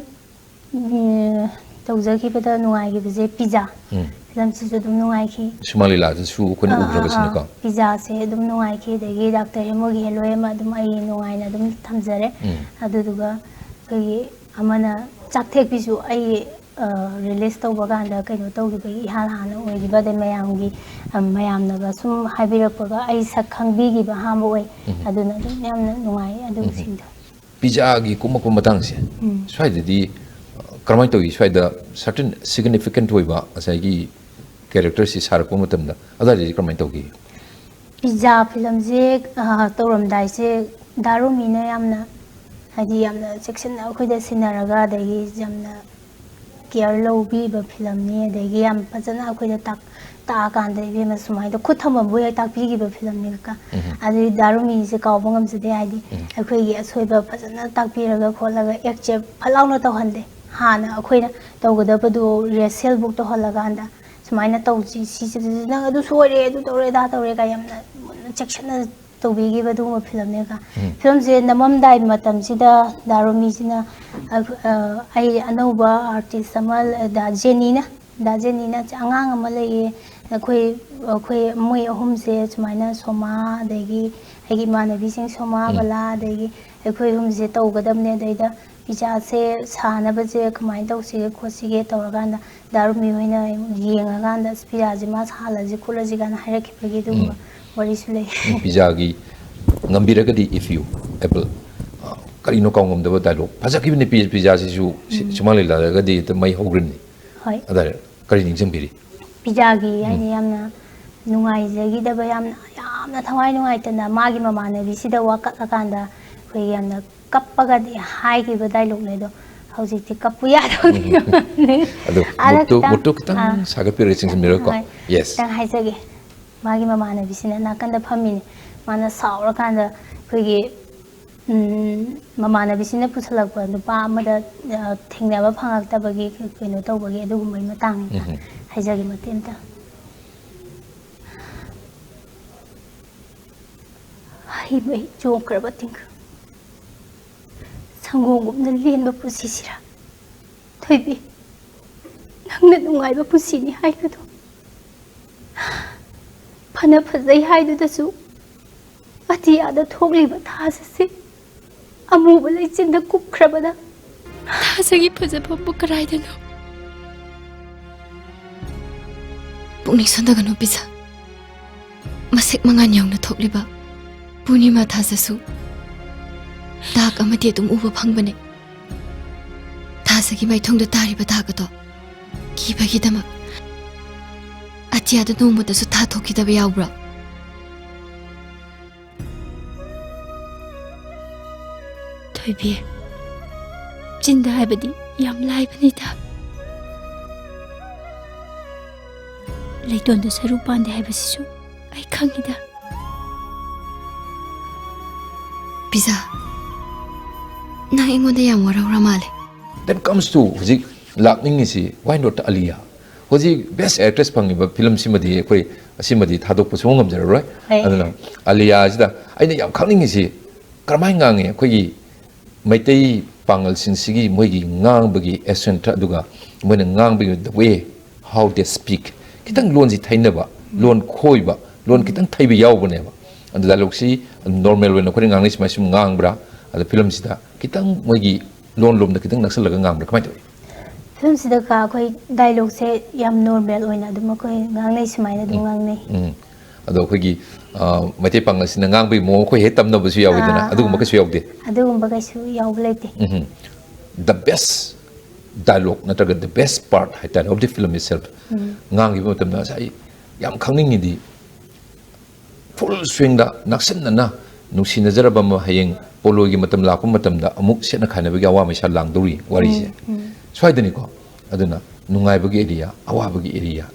ꯇꯧꯖꯈꯤꯕꯗ ꯅꯨꯡꯉꯥꯏꯈꯤꯕꯁꯦ ꯄꯤꯖꯥ ꯐꯤꯂꯝꯁꯤꯁꯨ ꯑꯗꯨꯝ ꯅꯨꯡꯉꯥꯏꯈꯤ ꯁꯨꯃꯥꯡ ꯂꯤꯂꯥꯗꯁꯨ ꯑꯩꯈꯣꯏꯅ ꯎꯈ꯭ꯔꯕꯁꯤꯅꯤꯀꯣ ꯄꯤꯖꯥꯁꯦ ꯑꯗꯨꯝ ꯅꯨꯡꯉꯥꯏꯈꯤ ꯑꯗꯒꯤ ꯗꯥꯛꯇꯔ ꯍꯦꯃꯣꯒꯤ ꯍꯦꯂꯣꯏ ꯑꯃ ꯑꯗꯨꯝ ꯑꯩ ꯅꯨꯡꯉꯥꯏꯅ ꯑꯗꯨꯝ ꯊꯝꯖꯔꯦ ꯑꯗꯨꯗꯨꯒ ꯑꯩꯈꯣꯏꯒꯤ ꯑꯃꯅ ꯆꯥꯛꯊꯦꯛꯄꯤꯁꯨ ꯑꯩ ꯔꯤꯂꯤꯁ ꯇꯧꯕ ꯀꯥꯟꯗ ꯀꯩꯅꯣ ꯇꯧꯈꯤꯕꯒꯤ ꯏꯍꯥꯟ ꯍꯥꯟꯅ ꯑꯣꯏꯈꯤꯕ ꯑꯗꯩ ꯃꯌꯥꯝꯅꯒ ꯁꯨꯝ ꯍꯥꯏꯕꯤꯔꯛꯄꯒ ꯑꯩ ꯁꯛ ꯈꯪꯕꯤꯈꯤꯕ ꯑꯍꯥꯟꯕ ꯑꯣꯏ ꯑꯗꯨꯅ ꯑꯗꯨꯝ ꯌꯥꯝꯅ ꯅꯨꯡꯉꯥꯏ ꯑꯗꯨꯁꯤꯡꯗꯣ ꯄꯤꯖꯥꯒꯤ ꯀꯨꯝꯃꯛꯄ ꯃꯇꯥꯡꯁꯦ ꯁ꯭ꯋꯥꯏꯗꯗꯤ ꯀꯔꯝꯍꯥꯏꯅ ꯇꯧꯏ ꯁ꯭ꯋꯥꯏꯗ ꯁꯔꯇꯟ ꯁꯤꯒꯅꯤꯐꯤꯀꯦꯟꯠ ꯑꯣꯏꯕ ꯉꯁꯥꯏꯒꯤ ꯀꯦꯔꯦꯛꯇꯔꯁꯤ ꯁꯥꯔꯛꯄ ꯃꯇꯝꯗ ꯑꯗꯨꯋꯥꯏꯗꯗꯤ ꯀꯔꯝꯍꯥꯏꯅ ꯇꯧꯈꯤ ꯄꯤꯖꯥ ꯐꯤꯂꯝꯁꯦ ꯇꯧꯔꯝꯗꯥꯏꯁꯦ ꯗꯥꯔꯨꯃꯤꯅ ꯌꯥꯝꯅ ꯍꯥꯏꯗꯤ ꯌꯥꯝꯅ ꯆꯦꯛꯁꯤꯟꯅ ꯑꯩꯈꯣꯏꯗ ꯁꯤꯟꯅꯔꯒ ꯑꯗꯒꯤ ꯌꯥꯝꯅ ꯀꯤꯌꯔ ꯂꯧꯕꯤꯕ ꯐꯤꯂꯝꯅꯤ ꯑꯗꯒꯤ ꯌꯥꯝ ꯐꯖꯅ ꯑꯩꯈꯣꯏꯗ ꯇꯥꯛꯑꯀꯥꯟꯗ ꯏꯕꯦꯝꯃ ꯁꯨꯃꯥꯏꯅ ꯈꯨꯠ ꯊꯝꯃꯝꯕ ꯍꯦꯛ ꯇꯥꯛꯄꯤꯈꯤꯕ ꯐꯤꯂꯝꯅꯤ ꯀꯀꯥ ꯑꯗꯨꯗꯤ ꯗꯥꯔꯨꯃꯤꯁꯦ ꯀꯥꯎꯕ ꯉꯝꯖꯗꯦ ꯍꯥꯏꯗꯤ ꯑꯩꯈꯣꯏꯒꯤ ꯑꯁꯣꯏꯕ ꯐꯖꯅ ꯇꯥꯛꯄꯤꯔꯒ ꯈꯣꯠꯂꯒ ꯑꯦꯛꯁꯦ ꯐꯠ ꯂꯥꯎꯅ ꯇꯧꯍꯟꯗꯦ ꯍꯥꯟꯅ ꯑꯩꯈꯣꯏꯅ ꯇꯧꯒꯗꯕꯗꯣ ꯔꯤꯍꯔꯁꯦꯜꯕꯨꯛ ꯇꯧꯍꯜꯂꯀꯥꯟꯗ ꯁꯨꯃꯥꯏꯅ ꯇꯧꯁꯤ ꯁꯤꯁꯤ ꯅꯪ ꯑꯗꯨ ꯁꯣꯏꯔꯦ ꯑꯗꯨ ꯇꯧꯔꯦ ꯑꯗꯥ ꯇꯧꯔꯦ ꯀꯥꯏ ꯌꯥꯝꯅ ꯆꯦꯛꯁꯤꯟꯅ ꯇꯧꯕꯤꯈꯤꯕ ꯑꯗꯨꯒꯨꯝꯕ ꯐꯤꯂꯝꯅꯦꯀ ꯐꯤꯂꯝꯁꯦ ꯅꯝꯃꯝꯗꯥꯏ ꯃꯇꯝꯁꯤꯗ ꯗꯥꯔꯣꯃꯤꯁꯤꯅ ꯑꯩ ꯑꯅꯧꯕ ꯑꯥꯔꯇꯤꯁ ꯑꯃ ꯗꯥ ꯖꯦꯅꯤꯅ ꯑꯉꯥꯡ ꯑꯃ ꯂꯩꯌꯦ ꯑꯩꯈꯣꯏ ꯃꯣꯏ ꯑꯍꯨꯝꯁꯦ ꯁꯨꯃꯥꯏꯅ ꯁꯣꯃꯥ ꯑꯗꯒꯤ ꯑꯩꯒꯤ ꯏꯃꯥꯟꯅꯕꯤꯁꯤꯡ ꯁꯣꯃꯥ ꯕꯂꯥ ꯑꯗꯒꯤ ꯑꯩꯈꯣꯏ ꯑꯍꯨꯝꯁꯦ ꯇꯧꯒꯗꯕꯅꯦ ꯑꯗꯩꯗ ꯄꯤꯖꯥꯁꯦ ꯁꯥꯅꯕꯁꯦ ꯀꯃꯥꯏꯅ ꯇꯧꯁꯤꯒꯦ ꯈꯣꯠꯁꯤꯒꯦ ꯇꯧꯔꯀꯥꯟꯗ ꯗꯥꯔꯨꯃꯤ ꯍꯣꯏꯅ ꯌꯦꯡꯉꯀꯥꯟꯗ ꯄꯤꯖꯥꯁꯦ ꯃꯥ ꯁꯥꯍꯜꯂꯁꯤ ꯈꯣꯠꯂꯁꯤ ꯀꯥꯏꯅ ꯍꯥꯏꯔꯛꯈꯤꯕꯒꯤ ꯑꯗꯨꯒꯨꯝꯕ ꯋꯥꯔꯤꯁꯨ ꯂꯩ ꯄꯤꯖꯥꯒꯤ ꯉꯝꯕꯤꯔꯒꯗꯤ ꯏꯐ ꯌꯨ ꯑꯦꯄꯜ ꯀꯔꯤꯅꯣ ꯀꯥꯎꯉꯝꯗꯕ ꯗꯥꯏꯂꯣꯛ ꯐꯖꯈꯤꯕꯅꯤ ꯄꯤꯖꯥꯁꯤꯁꯨ ꯁꯨꯃꯥꯡ ꯂꯤꯂꯥꯗꯒꯗꯤ ꯃꯩ ꯍꯧꯈ꯭ꯔꯅꯤ ꯑꯗ ꯀꯔꯤ ꯅꯤꯡꯁꯤꯡꯕꯤꯔꯤ ꯄꯤꯖꯥꯒꯤ ꯍꯥꯏꯗꯤ ꯌꯥꯝꯅ ꯅꯨꯡꯉꯥꯏꯖꯈꯤꯗꯕ ꯌꯥꯝꯅ ꯌꯥꯝꯅ ꯊꯋꯥꯏ ꯅꯨꯡꯉꯥꯏꯇꯅ ꯃꯥꯒꯤ ꯃꯃꯥꯟꯅꯕꯤꯁꯤꯗ ꯋꯥꯀꯠꯂꯀꯥꯟꯗ ꯑꯩꯈꯣꯏ ꯌꯥꯝꯅ ꯀꯞꯄꯒꯗꯤ ꯍꯥꯏꯈꯤꯕ ꯗꯥꯏꯂꯣꯛꯅꯦ ꯑꯗꯣ ꯍꯧꯖꯤꯛꯇꯤ ꯀꯞꯄꯨ ꯌꯥꯗꯕꯅꯤ ꯑꯗꯣ ꯃꯨꯠꯇꯨ ꯈꯤꯇꯪ ꯁꯥꯒꯠꯄꯤꯔ ꯆꯤꯡꯁꯤꯟꯕꯤꯔꯣꯀꯣ ꯌꯦꯁ ꯈꯤꯇꯪ ꯍꯥꯏꯖꯒꯦ ꯃꯥꯒꯤ ꯃꯃꯥꯟꯅꯕꯤꯁꯤꯅ ꯅꯥꯀꯟꯗ ꯐꯝꯃꯤꯅꯦ ꯃꯥꯅ ꯁꯥꯎꯔꯀꯥꯟꯗ ꯑꯩꯈꯣꯏꯒꯤ ꯃꯃꯥꯟꯅꯕꯤꯁꯤꯅ ꯄꯨꯁꯜꯂꯛꯄ ꯅꯨꯄꯥ ꯑꯃꯗ ꯊꯦꯡꯅꯕ ꯐꯪꯉꯛꯇꯕꯒꯤ ꯀꯩꯅꯣ ꯇꯧꯕꯒꯤ ꯑꯗꯨꯒꯨꯝꯕꯒꯤ ꯃꯇꯥꯡꯅꯤꯗ ꯍꯥꯏꯖꯒꯦ ꯃꯇꯦꯛ ꯑꯃꯇ ꯍꯩ ꯃꯍꯤ ꯆꯣꯡꯈ꯭ꯔꯕ ꯇꯤꯡꯈꯪ ꯁꯪꯒꯣꯝꯒꯨꯝꯅ ꯂꯦꯟꯕ ꯄꯨꯟꯁꯤꯁꯤꯔ ꯊꯣꯏꯕꯤ ꯅꯪꯅ ꯅꯨꯡꯉꯥꯏꯕ ꯄꯨꯟꯁꯤꯅꯤ ꯍꯥꯏꯕꯗꯣ ꯐꯅ ꯐꯖꯩ ꯍꯥꯏꯗꯨꯗꯁꯨ ꯑꯇꯤꯌꯥꯗ ꯊꯣꯛꯂꯤꯕ ꯊꯥꯖꯁꯤ ꯑꯃꯨꯕ ꯂꯩꯆꯤꯟꯗ ꯀꯨꯞꯈ꯭ꯔꯕꯗ ꯊꯥꯖꯒꯤ ꯐꯖꯐꯝꯕꯨ ꯀꯔꯥꯏꯗꯅꯣ ꯄꯨꯛꯅꯤꯡ ꯁꯣꯟꯊꯒꯅꯨ ꯄꯤꯖ ꯃꯁꯦꯛ ꯃꯉꯥꯟ ꯌꯧꯅ ꯊꯣꯛꯂꯤꯕ ꯄꯨꯔꯅꯤꯃꯥ ꯊꯥꯖꯁꯨ ꯗꯥꯛ ꯑꯃꯗꯤ ꯑꯗꯨꯝ ꯎꯕ ꯐꯪꯕꯅꯦ ꯊꯥꯖꯒꯤ ꯃꯥꯏꯊꯣꯡꯗ ꯇꯥꯔꯤꯕ ꯗꯥꯛ ꯑꯗꯣ ꯀꯤꯕꯒꯤꯗꯃꯛ ꯑꯇꯤꯌꯥꯗ ꯅꯣꯡꯃꯗꯁꯨ ꯊꯥꯊꯣꯛꯈꯤꯗꯕ ꯌꯥꯎꯕ꯭ꯔꯣ ꯊꯣꯏꯕꯤ ꯆꯤꯟꯗ ꯍꯥꯏꯕꯗꯤ ꯌꯥꯝ ꯂꯥꯏꯕꯅꯤꯗ ꯂꯩꯇꯣꯟꯗ ꯁꯔꯨ ꯄꯥꯟꯗꯦ ꯍꯥꯏꯕꯁꯤꯁꯨ ꯑꯩ ꯈꯪꯉꯤꯗ ꯄꯤꯖꯥ ꯅꯪ ꯑꯩꯉꯣꯟꯗ ꯌꯥꯝ ꯋꯥꯔꯧꯔ ꯃꯥꯜꯂꯦ Then comes to hujik lakningisi why not Aliyah hujik best actress pangiba film simadi ekoi asimadi thadokpa su ngamjaroi aduna Aliyah sida aina yam khangingisi karamai ngange ekoi maitai pangal sinsigi moigi ngangbagi accent aduga moina ngangbagi the way how they speak kitang lon ji thainaba lon khoiba lon kitang thaiba yawbaneba and dialogue si normal when ekoi ngangne simasum ngangbra ada film sida kitang moigi loan lom da kitang naksal laga ngamra kamai toy film sida ka khoi dialogue se yam normal oina dum khoi ngangnei sumaina dum ngangnei ado khoi gi mate pangal sina ngangbai mo khoi he tamna bu su yawidana adu gumba ka su yawde adugumba ka su yawblete the best dialogue nataga the best part haita of the film itself ngangi bu tamna sai yam khangning ni full swing da naksan na nusi nazaraba ma hayeng pologi matam lakpa matam da amuk sena khana bagi awa mai lang duri wari se swaidani ko aduna nungai bagi area awa bagi area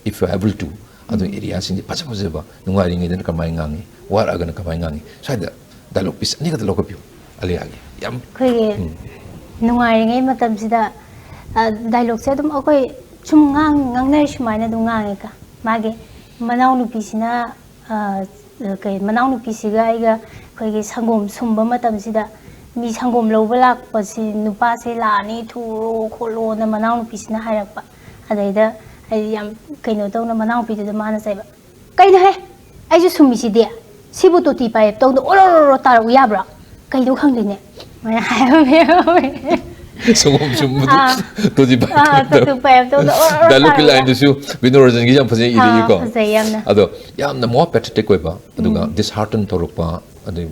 if you able to adu area sin pacha pacha ba nungai ringi den kamai ngangi war agana kamai ngangi swaida dialogue piece ni ka dialogue pio aliagi yam khoi nungai ringi matam sida dialogue se dum akoi chum ngangnai sumaina dum ngangi ka mage manau nupi sina kai manau nupi siga aiga khoi sangom sumba matam sida mi sangom loba lakpa si nupa se lani thuro kholo na manau nupi sina hairakpa adaida ai yam kaino tawna manau nupi da mana saiba kaino he ai ju summi si de sibu to ti pai tawna ororo taru yabra kaino khangdine maya haime sangom sumbu to di ba to pai tawna ororo dialogue line du su winorojan gi jam phase iri ko yamna ado yamna mo pathetic ko ba aduga dishearten torokpa adu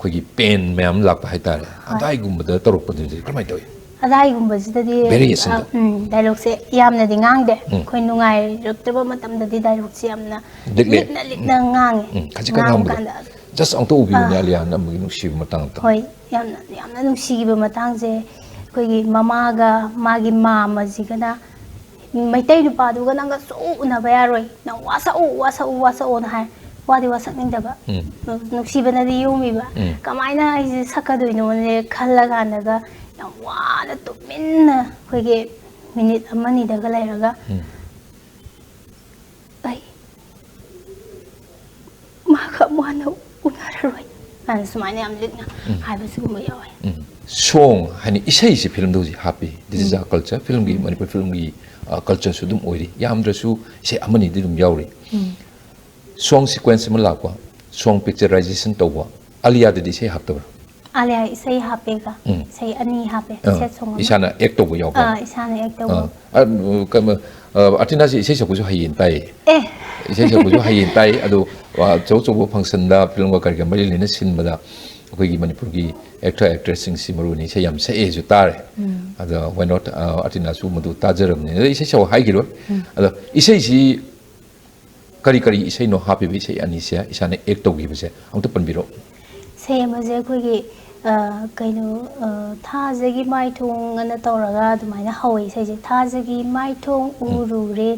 khoi pain ma'am lakpa haitare adai gumba da torokpa de kamai toy adai gumba sida di dialogue se yamna di ngangde khoi nungai roktraba matam da di dialogue se yamna litna ngange kajika ngam just ang to ubi ni aliya na magi nusi matang ta hoi yamna nusi gi matang je khoi gi mama ga magi mama jigana maitai nu pa du ga nang ga so una ba yaroi nang wasa o na hai wadi wasak ning daba nuksi bana di yumi ba kamaina ai sakadoi no ne khallaga naga yam wana tuminna khoige minute amani daga lairaga ai ma kha mwana unararoi an sumaina yam litna haiba siguma yawi song hani isai si film doji happy this is our culture film gi manipur film gi culture su dum oiri yamdra su isai amani di dum yauri song sequence ma lakwa song picturization tawwa aliya de sei haptabra aliya sei hapega sei ani hape set song isana act tawwa yaw isana act tawwa kama Artina si sei saku su hayin tai sei saku su hayin tai adu chow chow function da film ga karga mali lena sin bada koi gi manipur gi actor actress sing si maruni sei yam sei ju tare adu why not Artina su madu tajaram ne sei saw hai giro adu isei si ꯀꯔꯤ ꯀꯔꯤ ꯏꯁꯩꯅꯣ ꯍꯥꯞꯄꯤꯕ ꯏꯁꯩ ꯑꯅꯤꯁꯦ ꯏꯁꯥꯅ ꯑꯦꯛ ꯇꯧꯈꯤꯕꯁꯦ ꯑꯃꯨꯛꯇ ꯄꯟꯕꯤꯔꯣ ꯁꯦꯝꯕꯁꯦ ꯑꯩꯈꯣꯏꯒꯤ ꯀꯩꯅꯣ ꯊꯥꯖꯒꯤ ꯃꯥꯏꯊꯣꯡ ꯑꯅ ꯇꯧꯔꯒ ꯑꯗꯨꯃꯥꯏꯅ ꯍꯧꯋꯦ ꯏꯁꯩꯁꯦ ꯊꯥꯖꯒꯤ ꯃꯥꯏꯊꯣꯡ ꯎꯔꯨꯔꯦ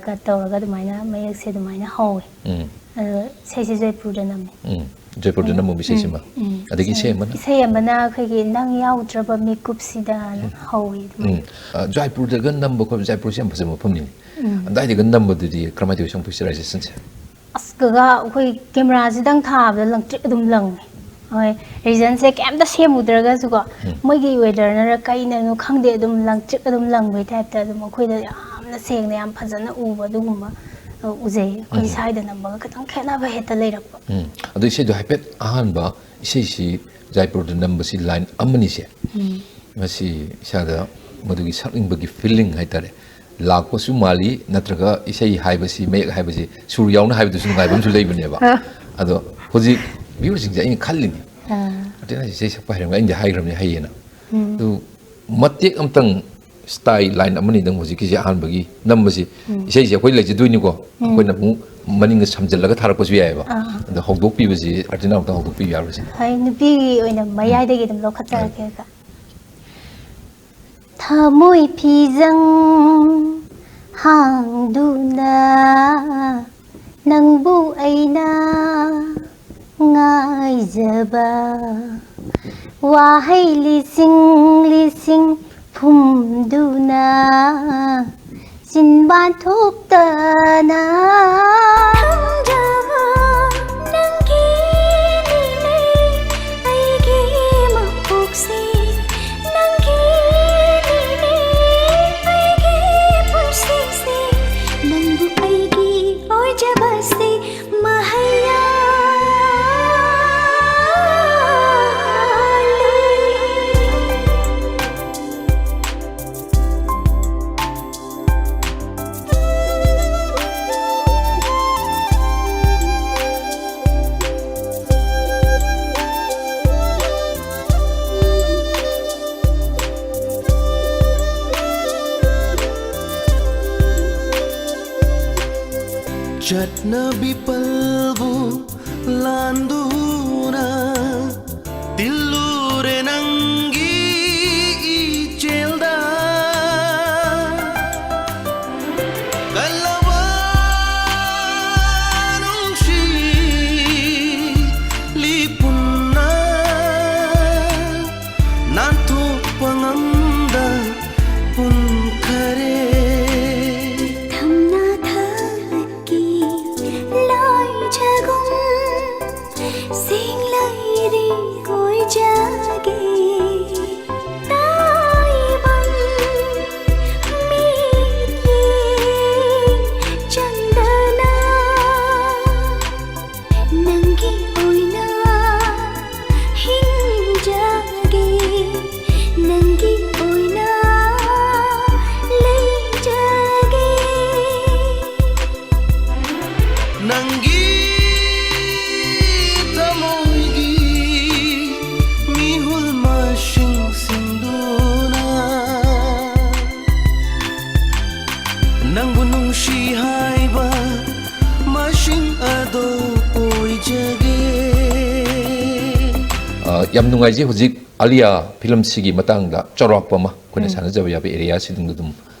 ꯀ ꯇꯧꯔꯒ ꯑꯗꯨꯃꯥꯏꯅ ꯃꯌꯦꯛꯁꯦ ꯑꯗꯨꯃꯥꯏꯅ ꯍꯧꯋꯦ ꯑꯗꯣ ꯏꯁꯩꯁꯦ ꯖꯩꯄꯨꯔꯗ ꯅꯝꯃꯦ ꯖꯩꯄꯨꯔꯗ ꯅꯝꯃꯨꯕ ꯏꯁꯩꯁꯤꯃ ꯑꯗꯒꯤ ꯏꯁꯩ ꯑꯃꯅ ꯑꯩꯈꯣꯏꯒꯤ ꯅꯪ ꯌꯥꯎꯗ꯭ꯔꯕ ꯃꯤꯀꯨꯞꯁꯤꯗꯅ ꯍꯧꯋꯤ ꯑꯗꯨꯃꯥꯏꯅ ꯖꯩꯄꯨꯔꯗꯒ ꯅꯝꯕ ꯈꯣꯠꯄ ꯖꯩꯄꯨꯔꯁꯦ ꯌꯥꯝ ꯐꯖꯕ ꯃꯐꯝꯅꯤꯅꯦ ꯑꯗꯥꯏꯗꯒ ꯅꯝꯕꯗꯨꯗꯤ ꯀꯔꯝꯍꯥꯏꯅ ꯇꯧꯋꯤ ꯁꯣꯝ ꯄꯤꯛꯆꯔꯥꯏꯖꯦꯁꯟꯁꯦ ꯑꯁ ꯀꯒꯥ ꯑꯩꯈꯣꯏ ꯀꯦꯃꯦꯔꯥꯁꯤꯗꯪ ꯊꯥꯕꯗ ꯂꯪꯇ꯭ꯔꯤꯛ ꯑꯗꯨꯝ ꯂꯪꯉꯦ ꯍꯣꯏ ꯔꯤꯖꯟꯁꯦ ꯀꯩꯝꯇ ꯁꯦꯝꯃꯨꯗ꯭ꯔꯒꯁꯨꯀꯣ ꯃꯣꯏꯒꯤ ꯋꯦꯗꯔꯅꯔ ꯀꯩꯅꯅꯣ ꯈꯪꯗꯦ ꯑꯗꯨꯝ ꯂꯪꯇ꯭ꯔꯤꯛ ꯑꯗꯨꯝ ꯂꯪꯕꯩ ꯇꯥꯏꯞꯇ ꯑꯗꯨꯝ ꯑꯩꯈꯣꯏꯗ ꯌꯥꯝꯅ ꯁꯦꯡꯅ ꯌꯥꯝ ꯐꯖꯅ ꯎꯕ ꯑꯗꯨꯒꯨꯝꯕ ꯎꯖꯩ ꯑꯩꯈꯣꯏ ꯁ꯭ꯋꯥꯏꯗ ꯅꯝꯕꯒ ꯈꯤꯇꯪ ꯈꯦꯠꯅꯕ ꯍꯦꯛꯇ ꯂꯩꯔꯛꯄ ꯑꯗꯣ ꯏꯁꯩꯗꯣ ꯍꯥꯏꯐꯦꯠ ꯑꯍꯥꯟꯕ ꯏꯁꯩꯁꯤ ꯖꯩꯄꯨꯔꯗ ꯅꯝꯕꯁꯤ ꯂꯥꯏꯟ ꯑꯃꯅꯤꯁꯦ ꯃꯁꯤ ꯏꯁꯥꯗ ꯃꯗꯨꯒꯤ ꯁꯛꯅꯤꯡꯕꯒꯤ ꯐꯤꯂꯤꯡ ꯍꯥꯏꯇꯥꯔꯦ ꯂꯥꯛꯄꯁꯨ ꯃꯥꯜꯂꯤ ꯅꯠꯇ꯭ꯔꯒ ꯏꯁꯩ ꯍꯥꯏꯕꯁꯤ ꯃꯌꯦꯛ ꯍꯥꯏꯕꯁꯤ ꯁꯨꯔ ꯌꯥꯎꯅ ꯍꯥꯏꯕꯗꯨꯁꯨ ꯅꯨꯡꯉꯥꯏꯕ ꯑꯃꯁꯨ ꯂꯩꯕꯅꯦꯕ ꯑꯗꯣ ꯍꯧꯖꯤꯛ ꯚ꯭ꯌꯨꯔꯁꯤꯡꯁꯦ ꯑꯩꯅ ꯈꯜꯂꯤꯅꯤ ꯑꯇꯩꯅ ꯏꯁꯩ ꯁꯛꯄ ꯍꯩꯔꯝꯒ ꯑꯩꯅꯗꯤ ꯍꯥꯏꯈ꯭ꯔꯕꯅꯤ ꯍꯩꯌꯦꯅ ꯑꯗꯨ ꯃꯇꯦꯛ ꯑꯝꯇꯪ ꯁ꯭ꯇꯥꯏꯜ ꯂꯥꯏꯟ ꯑꯃꯅꯤꯗꯪ ꯍꯧꯖꯤꯛꯀꯤꯁꯦ ꯑꯍꯥꯟꯕꯒꯤ ꯅꯝꯕꯁꯤ ꯏꯁꯩꯁꯦ ꯑꯩꯈꯣꯏ ꯂꯩꯖꯗꯣꯏꯅꯤꯀꯣ ꯑꯩꯈꯣꯏꯅ ꯑꯃꯨꯛ ꯃꯅꯤꯡꯗ ꯁꯝꯖꯜꯂꯒ ꯊꯥꯔꯛꯄꯁꯨ ꯌꯥꯏꯑꯕ ꯑꯗꯣ ꯍꯧꯗꯣꯛꯄꯤꯕꯁꯤ ꯑꯥꯔꯇꯤꯅꯥ ꯑꯃꯨꯛꯇꯪ ꯍꯧꯗꯣꯛꯄꯤꯕ ꯌꯥꯔꯣꯏꯁꯦ ꯍꯣꯏ ꯅꯨꯄꯤꯒꯤ ꯑꯣꯏꯅ ꯃꯌꯥꯏꯗꯒꯤ ꯑꯗꯨꯝ ꯂꯧꯈꯠꯆꯔꯛꯀꯦ ꯊꯃꯣꯏ ꯐꯤꯖꯪ ꯍꯥꯡꯗꯨꯅ ꯅꯪꯕꯨ ꯑꯩꯅ ꯉꯥꯏꯖꯕ ꯋꯥꯍꯩ ꯂꯤꯁꯤꯡ ꯂꯤꯁꯤꯡ ꯐꯨꯝꯗꯨꯅ ꯆꯤꯟꯕꯥꯟ ꯊꯣꯛꯇꯅ ꯊꯝꯖꯕ ꯅꯪꯒꯤꯅꯤꯅꯦ ꯑꯩꯒꯤ ꯃꯄꯣꯛꯁꯦ ꯅꯪꯒꯤꯅꯤꯅꯦ ꯑꯩꯒꯤ ꯄꯨꯟꯁꯤꯁꯦ ꯅꯪꯕꯨ ꯑꯩꯒꯤ ꯑꯣꯏꯖꯕꯁꯦ ꯃꯍꯩ चटनबी पल्बु लांदूना तिल्लूरे नंगी चेल्दा कल्लवानुंशी लिपुन्ना नांतो पंगंदा पुनखरे ꯌꯥꯝ ꯅꯨꯡꯉꯥꯏꯖꯩ ꯍꯧꯖꯤꯛ ꯑꯂꯤꯌꯥ ꯐꯤꯂꯝꯁꯤꯒꯤ ꯃꯇꯥꯡꯗ ꯆꯥꯎꯔꯥꯛꯄ ꯑꯃ ꯑꯩꯈꯣꯏꯅ ꯁꯥꯟꯅꯖꯕ ꯌꯥꯕ ꯑꯦꯔꯤꯌꯥꯁꯤꯡꯗꯨ ꯑꯗꯨꯝ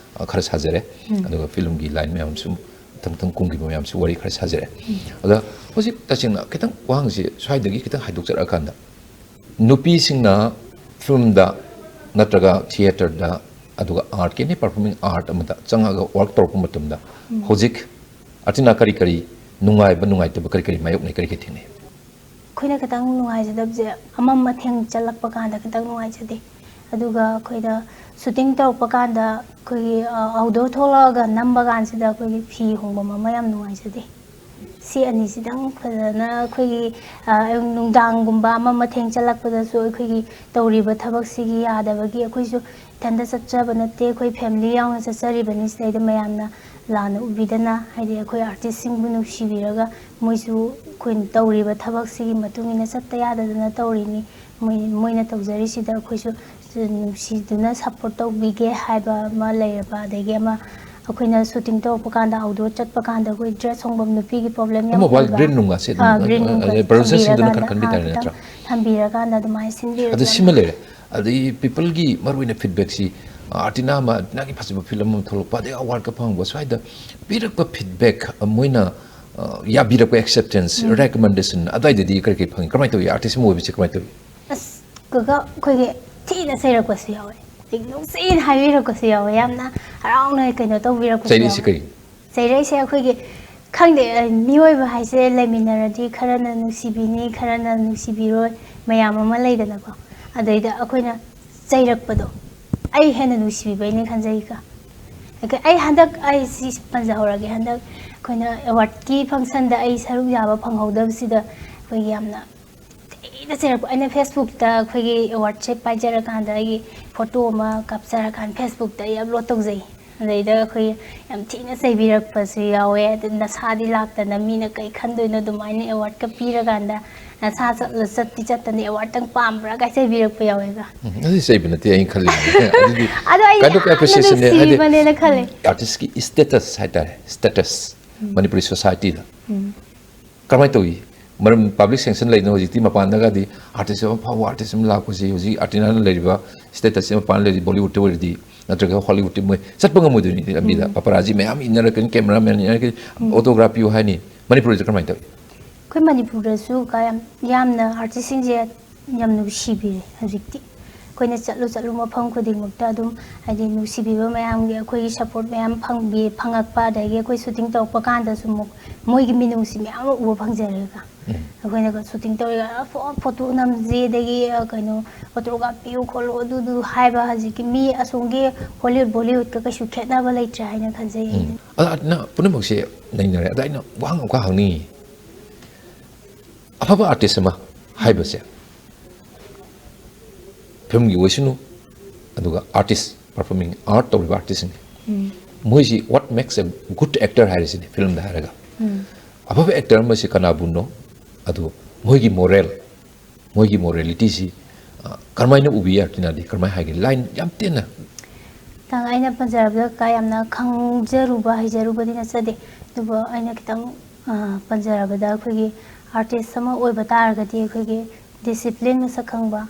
ꯈꯔ ꯁꯥꯖꯔꯦ ꯑꯗꯨꯒ ꯐꯤꯂꯝꯒꯤ ꯂꯥꯏꯟ ꯃꯌꯥꯝꯁꯨ ꯃꯊꯪ ꯀꯨꯝꯈꯤꯕ ꯃꯌꯥꯝꯁꯨ ꯋꯥꯔꯤ ꯈꯔ ꯁꯥꯖꯔꯦ ꯑꯗ ꯍꯧꯖꯤꯛ ꯇꯁꯦꯡꯅ ꯈꯤꯇꯪ ꯋꯥꯍꯪꯁꯤ ꯁ꯭ꯋꯥꯏꯗꯒꯤ ꯈꯤꯇꯪ ꯍꯥꯏꯗꯣꯛꯆꯔꯛꯑꯀꯥꯟꯗ ꯅꯨꯄꯤꯁꯤꯡꯅ ꯐꯤꯂꯝꯗ ꯅꯠꯇ꯭ꯔꯒ ꯊꯤꯌꯦꯇꯔꯗ ꯑꯗꯨꯒ ꯑꯥꯔꯠ ꯑꯦꯅꯤ ꯄꯔꯐꯣꯔꯃꯤꯡ ꯑꯥꯔꯠ ꯑꯃꯗ ꯆꯪꯉꯒ ꯋꯥꯔꯛ ꯇꯧꯔꯛꯄ ꯃꯇꯝꯗ ꯍꯧꯖꯤꯛ ꯑꯥꯔꯇꯤꯅꯥ ꯀꯔꯤ ꯀꯔꯤ ꯅꯨꯡꯉꯥꯏꯕ ꯅꯨꯡꯉꯥꯏꯇꯕ ꯀꯔꯤ ꯀꯔꯤ ꯃꯥꯌꯣꯛꯅꯩ ꯀꯔꯤ ꯀꯔꯤ ꯊꯦꯡꯅꯩ ꯑꯩꯈꯣꯏꯅ ꯈꯤꯇꯪ ꯅꯨꯡꯉꯥꯏꯖꯗꯕꯁꯦ ꯑꯃꯝ ꯑꯊꯦꯡ ꯆꯠꯂꯛꯄ ꯀꯥꯟꯗ ꯈꯤꯇꯪ ꯅꯨꯡꯉꯥꯏꯖꯗꯦ ꯑꯗꯨꯒ ꯑꯩꯈꯣꯏꯗ ꯁꯨꯇꯤꯡ ꯇꯧꯔꯛꯄ ꯀꯥꯟꯗ ꯑꯩꯈꯣꯏꯒꯤ ꯑꯥꯎꯠꯗꯣꯔ ꯊꯣꯛꯂꯛꯑꯒ ꯅꯝꯕ ꯀꯥꯟꯁꯤꯗ ꯑꯩꯈꯣꯏꯒꯤ ꯐꯤ ꯍꯣꯡꯕ ꯑꯃ ꯌꯥꯝ ꯅꯨꯡꯉꯥꯏꯖꯗꯦ ꯁꯤ ꯑꯅꯤꯁꯤꯗꯪ ꯐꯖꯅ ꯑꯩꯈꯣꯏꯒꯤ ꯅꯨꯡꯗꯥꯡꯒꯨꯝꯕ ꯑꯃꯝ ꯑꯊꯦꯡ ꯆꯠꯂꯛꯄꯗꯁꯨ ꯑꯩꯈꯣꯏꯒꯤ ꯇꯧꯔꯤꯕ ꯊꯕꯛꯁꯤꯒꯤ ꯌꯥꯗꯕꯒꯤ ꯑꯩꯈꯣꯏꯁꯨ ꯏꯊꯟꯇ ꯆꯠꯆꯕ ꯅꯠꯇꯦ ꯑꯩꯈꯣꯏ ꯐꯦꯃꯤꯂꯤ ꯌꯥꯎꯅ ꯆꯠꯆꯔꯤꯕꯅꯤ ꯁꯤꯗꯩꯗ ꯃꯌꯥꯝꯅ ꯂꯥꯟꯅ ꯎꯕꯤꯗꯅ ꯍꯥꯏꯗꯤ ꯑꯩꯈꯣꯏ ꯑꯥꯔꯇꯤꯁꯁꯤꯡꯕꯨ ꯅꯨꯡꯁꯤꯕꯤꯔꯒ ꯃꯣꯏꯁꯨ ꯑꯩꯈꯣꯏꯅ ꯇꯧꯔꯤꯕ ꯊꯕꯛꯁꯤꯒꯤ ꯃꯇꯨꯡ ꯏꯟꯅ ꯆꯠꯇ ꯌꯥꯗꯗꯅ ꯇꯧꯔꯤꯅꯤ ꯃꯣꯏꯅ ꯇꯧꯖꯔꯤꯁꯤꯗ ꯑꯩꯈꯣꯏꯁꯨ ꯅꯨꯡꯁꯤꯗꯨꯅ ꯁꯞꯄꯣꯔꯠ ꯇꯧꯕꯤꯒꯦ ꯍꯥꯏꯕ ꯑꯃ ꯂꯩꯔꯕ ꯑꯗꯒꯤ ꯑꯃ ꯑꯩꯈꯣꯏꯅ ꯁꯨꯇꯤꯡ ꯇꯧꯔꯛꯄ ꯀꯥꯟꯗ ꯑꯥꯎꯠꯗꯣꯔ ꯆꯠꯄ ꯀꯥꯟꯗ ꯑꯩꯈꯣꯏ ꯗ꯭ꯔꯦꯁ ꯍꯣꯡꯐꯝ ꯅꯨꯄꯤꯒꯤ ꯄ꯭ꯔꯣꯕ꯭ꯂꯦꯝ ꯌꯥꯝ ꯃꯣꯕꯥꯏꯜ ꯑꯣꯏꯕ ꯒ꯭ꯔꯤꯟ ꯅꯨꯡꯒ ꯁꯦ ꯒ꯭ꯔꯤꯟ ꯅꯨꯡꯒ ꯄ꯭ꯔꯣꯗꯛꯁꯟꯁꯤꯡꯗꯨꯅ ꯈꯔ ꯊꯝꯕꯤꯔꯀꯥꯟꯗ ꯈꯟꯕꯤ ꯇꯥꯔꯦ ꯈꯤꯇꯪ ꯅꯠꯇ꯭ꯔꯥ ꯊꯝꯕꯤꯔꯀꯥꯟꯗ ꯑꯗꯨꯃꯥꯏꯅ ꯁꯤꯟꯕꯤꯔꯗꯤ ꯑꯗꯨ ꯌꯥꯝ ꯁꯤꯃ ꯂꯩꯔꯦ ꯑꯗꯩ ꯄꯤꯄꯜꯒꯤ ꯃꯔꯨꯑꯣꯏꯅ ꯐꯤꯗꯕꯦꯛꯁꯤ ꯑꯥꯔꯇꯤꯅꯥ ꯑꯃ ꯑꯥꯔꯇꯤꯅꯥꯒꯤ ꯐꯖꯕ ꯐꯤꯂꯝ ꯑꯃ ꯊꯣꯛꯂꯛꯄ ꯑꯗꯩ ꯑꯋꯥꯔꯗꯀ ꯐꯪꯕ ꯁ꯭ꯋꯥꯏꯗ ꯄꯤꯔꯛꯄ ꯐꯤꯗꯕꯦꯛ ꯃꯣꯏꯅ ꯌꯥꯕꯤꯔꯛꯄ ꯑꯦꯛꯁꯦꯞꯇꯦꯟꯁ ꯔꯦꯀꯃꯦꯟꯗꯦꯁꯟ ꯑꯗꯨꯋꯥꯏꯗꯗꯤ ꯀꯔꯤ ꯀꯔꯤ ꯐꯪꯉꯤ ꯀꯃꯥꯏꯅ ꯇꯧꯏ ꯑꯥꯔꯇꯤꯁ ꯑꯃ ꯑꯣꯏꯕꯁꯤ ꯀꯃꯥꯏꯅ ꯇꯧꯏ ꯑꯁ ꯀꯀꯥ ꯑꯩꯈꯣꯏꯒꯤ ꯊꯤꯅ ꯆꯩꯔꯛꯄꯁꯨ ꯌꯥꯎꯋꯦ ꯅꯨꯡꯁꯤꯅ ꯍꯥꯏꯕꯤꯔꯛꯄꯁꯨ ꯌꯥꯎꯋꯦ ꯌꯥꯝꯅ ꯍꯔꯥꯎꯅ ꯀꯩꯅꯣ ꯇꯧꯕꯤꯔꯛꯄꯁꯨ ꯆꯩꯔꯤꯁꯤ ꯌꯥꯎꯋꯦ ꯀꯔꯤ ꯆꯩꯔꯛꯏꯁꯦ ꯑꯩꯈꯣꯏꯒꯤ ꯈꯪꯗꯦ ꯃꯤꯑꯣꯏꯕ ꯍꯥꯏꯁꯦ ꯂꯩꯃꯤꯟꯅꯔꯗꯤ ꯈꯔꯅ ꯅꯨꯡꯁꯤꯕꯤꯅꯤ ꯈꯔꯅ ꯅꯨꯡꯁꯤꯕꯤꯔꯣꯏ ꯃꯌꯥꯝ ꯑꯃ ꯂꯩꯗꯅꯀꯣ ꯑꯗꯩꯗ ꯑꯩꯈꯣꯏꯅ ꯆꯩꯔꯛꯄꯗꯣ ꯑꯩ ꯍꯦꯟꯅ ꯅꯨꯡꯁꯤꯕꯤꯕꯩꯅꯤ ꯈꯟꯖꯩꯀꯣ ꯑꯩ ꯍꯟꯗꯛ ꯑꯩ ꯁꯤ ꯄꯟꯖꯍꯧꯔꯒꯦ ꯍꯟꯗꯛ ꯑꯩꯈꯣꯏꯅ ꯑꯦꯋꯥꯔꯗꯀꯤ ꯐꯪꯁꯟꯗ ꯑꯩ ꯁꯔꯨꯛ ꯌꯥꯕ ꯐꯪꯍꯧꯗꯕꯁꯤꯗ ꯑꯩꯈꯣꯏꯒꯤ ꯌꯥꯝꯅ ꯊꯤꯅ ꯆꯩꯔꯛꯄ ꯑꯩꯅ ꯐꯦꯁꯕꯨꯛꯇ ꯑꯩꯈꯣꯏꯒꯤ ꯑꯦꯋꯥꯔꯗꯁꯦ ꯄꯥꯏꯖꯔꯀꯥꯟꯗ ꯑꯩꯒꯤ ꯐꯣꯇꯣ ꯑꯃ ꯀꯥꯞꯆꯔꯀꯥꯟꯗ ꯐꯦꯁꯕꯨꯛꯇ ꯑꯩ ꯑꯞꯂꯣꯗ ꯇꯧꯖꯩ ꯑꯗꯩꯗ ꯑꯩꯈꯣꯏ ꯌꯥꯝ ꯊꯤꯅ ꯆꯩꯕꯤꯔꯛꯄꯁꯨ ꯌꯥꯎꯋꯦ ꯑꯗꯨ ꯅꯁꯥꯗꯤ ꯂꯥꯛꯇꯅ ꯃꯤꯅ ꯀꯩ ꯈꯟꯗꯣꯏꯅꯣ ꯑꯗꯨꯃꯥꯏꯅ ꯑꯦꯋꯥꯔꯗꯀ ꯄꯤꯔꯀꯥꯟꯗ ꯅꯁꯥ ꯆꯠꯇꯤ ꯆꯠꯇꯅ ꯑꯦꯋꯥꯔꯗꯇꯪ ꯄꯥꯝꯕ꯭ꯔꯥ ꯀꯥꯏ ꯆꯩꯕꯤꯔꯛꯄ ꯌꯥꯎꯋꯦꯕ ꯑꯗꯨꯗꯤ ꯆꯩꯕ ꯅꯠꯇꯦ ꯑꯩꯅ ꯈꯜꯂꯤꯁꯦ ꯑꯗꯨꯗꯤ ꯑꯗꯣ ꯑꯩ ꯀꯥꯏꯟ ꯑꯣꯐ ꯌꯥꯝꯅ ꯑꯦꯄ꯭ꯔꯤꯁꯤꯌꯦꯁꯟꯅꯦ ꯍꯥꯏꯗꯤ ꯅꯨꯡꯁꯤꯕꯅꯦꯅ ꯈꯜꯂꯦ ꯑꯥꯔꯇꯤꯁꯀꯤ ꯁ꯭ꯇꯦꯇꯁ ꯍꯥꯏꯇꯥꯔꯦ ꯁ꯭ꯇꯦꯇꯁ ꯃꯅꯤꯄꯨꯔꯤ ꯁꯣꯁꯥꯏꯇꯤꯗ ꯀꯃꯥꯏꯅ ꯇꯧꯏ ꯃꯔꯝ ꯄꯥꯕ꯭ꯂꯤꯛ ꯁꯦꯡꯁꯟ ꯂꯩꯗꯅ ꯍꯧꯖꯤꯛꯇꯤ ꯃꯄꯥꯟꯗꯒꯗꯤ ꯑꯥꯔꯇꯤꯁ ꯑꯃ ꯐꯥꯎꯕ ꯑꯥꯔꯇꯤꯁ ꯑꯃ ꯂꯥꯛꯄꯁꯤ ꯍꯧꯖꯤꯛ ꯑꯥꯔꯇꯤꯅꯥꯅ ꯂꯩꯔꯤꯕ ꯁ꯭ꯇꯦꯇꯁꯁꯤ ꯃꯄꯥꯟ ꯂꯩꯔꯤ ꯕꯣꯂꯤꯋꯨꯗꯇ ꯑꯣꯏꯔꯗꯤ ꯅꯠꯇ꯭ꯔꯒ ꯍꯣꯂꯤꯋꯨꯗꯇꯤ ꯃꯣꯏ ꯆꯠꯄ ꯉꯝꯃꯣꯏꯗꯣꯏꯅꯤ ꯂꯝꯕꯤꯗ ꯄꯄꯔꯥꯖꯤ ꯃꯌꯥꯝ ꯏꯟꯅꯔꯛꯀꯅꯤ ꯀꯦꯃꯦꯔꯥꯃꯦꯟ ꯏꯟꯅꯔꯛꯀꯅꯤ ꯑꯣꯇꯣꯒ꯭ꯔꯥꯐ ꯄꯤꯌꯨ ꯍꯥꯏꯅꯤ ꯃꯅꯤꯄꯨꯔꯗ ꯀꯃꯥꯏꯅ ꯇꯧꯏ ꯑꯩꯈꯣꯏ ꯃꯅꯤꯄꯨꯔꯗꯁꯨ ꯌꯥꯝꯅ ꯑꯥꯔꯇꯤꯁꯁꯤꯡꯁꯦ ꯌꯥꯝ ꯅꯨꯡꯁꯤꯕꯤꯔꯦ ꯍꯧꯖꯤꯛꯇꯤ ꯑꯩꯈꯣꯏꯅ ꯆꯠꯂꯨ ꯃꯐꯝ ꯈꯨꯗꯤꯡꯃꯛꯇ ꯑꯗꯨꯝ ꯍꯥꯏꯗꯤ ꯅꯨꯡꯁꯤꯕꯤꯕ ꯃꯌꯥꯝꯒꯤ ꯑꯩꯈꯣꯏꯒꯤ ꯁꯄꯣꯔꯠ ꯃꯌꯥꯝ ꯐꯪꯉꯛꯄ ꯑꯗꯒꯤ ꯑꯩꯈꯣꯏ ꯁꯨꯇꯤꯡ ꯇꯧꯔꯛꯄ ꯀꯥꯟꯗꯁꯨ ꯑꯃꯨꯛ ꯃꯣꯏꯒꯤ ꯃꯤꯅꯨꯡꯁꯤ ꯃꯌꯥꯝ ꯑꯃ ꯎꯕ ꯐꯪꯖꯔꯦꯒ ꯑꯩꯈꯣꯏꯅ ꯁꯨꯇꯤꯡ ꯇꯧꯔꯤꯒ ꯐꯣꯇꯣ ꯅꯝꯁꯤ ꯑꯗꯒꯤ ꯀꯩꯅꯣ ꯑꯣꯇꯣꯒ꯭ꯔꯥꯐ ꯄꯤꯌꯨ ꯈꯣꯠꯂꯨ ꯑꯗꯨꯗꯨ ꯍꯥꯏꯕ ꯍꯧꯖꯤꯛꯀꯤ ꯃꯤ ꯑꯁꯣꯝꯒꯤ ꯍꯣꯂꯤꯋꯨꯗ ꯕꯣꯂꯤꯋꯨꯗꯀ ꯀꯩꯁꯨ ꯈꯦꯠꯅꯕ ꯂꯩꯇ꯭ꯔꯦ ꯍꯥꯏꯅ ꯈꯟꯖꯩ ꯑꯩꯅ ꯑꯗꯨꯅ ꯄꯨꯝꯅꯃꯛꯁꯦ ꯅꯩꯅꯔꯦ ꯑꯗ ꯑꯩꯅ ꯋꯥꯍꯪ ꯑꯃꯨꯛꯀ ꯍꯪꯅꯤꯡꯉꯤ ꯑꯐꯕ ꯑꯥꯔꯇꯤꯁ ꯑꯃ ꯍꯥꯏꯕꯁꯦ ꯐꯤल्मꯒꯤ ꯑꯣꯏꯁꯅꯨ ꯑꯗꯨꯒ ꯑꯥꯔꯇꯤꯁ ꯄꯔꯐꯣꯔꯃꯤꯡ ꯑꯥꯔꯠ ꯇꯧꯔꯤꯕ ꯑꯥꯔꯇꯤꯁꯁꯤꯡ ꯃꯣꯏꯁꯤ ꯋꯥꯠ ꯃꯦꯛꯁ ꯑꯦ ꯒꯨꯗ ꯑꯦꯛꯇꯔ ꯍꯥꯏꯔꯤꯁꯤꯅꯤ ꯐꯤल्मꯗ ꯍꯥꯏꯔꯒ ꯑꯐꯕ ꯑꯦꯛꯇꯔ ꯑꯃꯁꯤ ꯀꯅꯥꯕꯨꯅꯣ ꯑꯗꯨ ꯃꯣꯏꯒꯤ ꯃꯣꯔꯦꯂꯤꯇꯤꯁꯤ ꯀꯔꯝꯍꯥꯏꯅ ꯎꯕꯤ ꯑꯥꯔꯇꯤꯅꯥꯗꯤ ꯀꯔꯝꯍꯥꯏꯅ ꯍꯥꯏꯒꯦ ꯂꯥꯏꯟ ꯌꯥꯝ ꯇꯦꯟꯅ ꯑꯩꯅ ꯄꯟꯖꯔꯕꯗ ꯌꯥꯝꯅ ꯈꯪꯖꯔꯨꯕ ꯍꯩꯖꯔꯨꯕꯗꯤ ꯅꯠꯆꯗꯦ ꯑꯗꯨꯕꯨ ꯑꯩꯅ ꯈꯤꯇꯪ ꯄꯟꯖꯔꯕꯗ ꯑꯩꯈꯣꯏꯒꯤ ꯑꯥꯔꯇꯤꯁ ꯑꯃ ꯑꯣꯏꯕ ꯇꯥꯔꯒꯗꯤ ꯑꯩꯈꯣꯏꯒꯤ ꯗꯤꯁꯤꯄ꯭ꯂꯤꯟ ꯃꯁꯛ ꯈꯪꯕ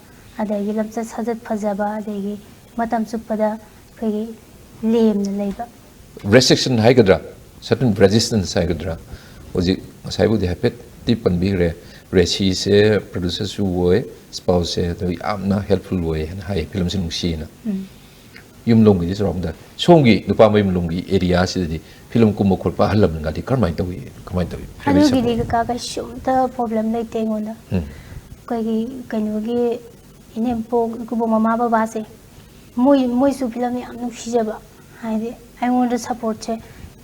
ꯑꯗꯒꯤ ꯂꯝꯆꯠ ꯁꯥꯖꯠ ꯐꯖꯕ ꯑꯗꯒꯤ ꯃꯇꯝ ꯆꯨꯞꯄꯗ ꯑꯩꯈꯣꯏꯒꯤ ꯂꯦꯝꯅ ꯂꯩꯕ ꯔꯦꯁꯇ꯭ꯔꯤꯛꯁꯟ ꯍꯥꯏꯒꯗ꯭ꯔꯥ ꯁꯔꯇꯟ ꯔꯦꯖꯤꯁꯇꯦꯟꯁ ꯍꯥꯏꯒꯗ꯭ꯔꯥ ꯍꯧꯖꯤꯛ ꯉꯁꯥꯏꯕꯨꯗꯤ ꯍꯥꯏꯐꯦꯠꯇꯤ ꯄꯟꯕꯤꯈ꯭ꯔꯦ ꯔꯦꯁꯤꯁꯦ ꯄ꯭ꯔꯣꯗ꯭ꯌꯨꯁꯔꯁꯨ ꯑꯣꯏ ꯁ꯭ꯄꯥꯎꯁꯦ ꯑꯗꯨ ꯌꯥꯝꯅ ꯍꯦꯜꯞꯐꯨꯜ ꯑꯣꯏ ꯍꯥꯏꯅ ꯍꯥꯏ ꯐꯤꯂꯝꯁꯦ ꯅꯨꯡꯁꯤꯌꯦꯅ ꯌꯨꯝꯂꯣꯝꯒꯤꯗꯤ ꯆꯥꯎꯔꯥꯛꯗ ꯁꯣꯝꯒꯤ ꯅꯨꯄꯥ ꯃꯌꯨꯝꯂꯣꯝꯒꯤ ꯑꯦꯔꯤꯌꯥꯁꯤꯗꯗꯤ ꯐꯤꯂꯝ ꯀꯨꯝꯕ ꯈꯣꯠꯄ ꯑꯍꯜ ꯂꯃꯟꯒꯗꯤ ꯀꯃꯥꯏꯅ ꯇꯧꯏ ꯑꯗꯨꯒꯤꯗꯤ ꯀꯀꯥ ꯀꯩꯁꯨꯝꯇ ꯄ꯭ꯔꯣꯕ꯭ꯂꯦꯝ ꯂꯩꯇꯦ ꯑꯩꯉꯣꯟꯗ ꯑꯩꯈꯣꯏꯒꯤ ꯀꯩꯅꯣꯒꯤ ꯏꯅꯦꯝꯄꯣꯛ ꯏꯀꯨꯕꯣꯛ ꯃꯃꯥ ꯕꯕꯥꯁꯦ ꯃꯣꯏꯁꯨ ꯐꯤꯂꯝ ꯌꯥꯝ ꯅꯨꯡꯁꯤꯖꯕ ꯍꯥꯏꯗꯤ ꯑꯩꯉꯣꯟꯗ ꯁꯞꯄꯣꯔꯠꯁꯦ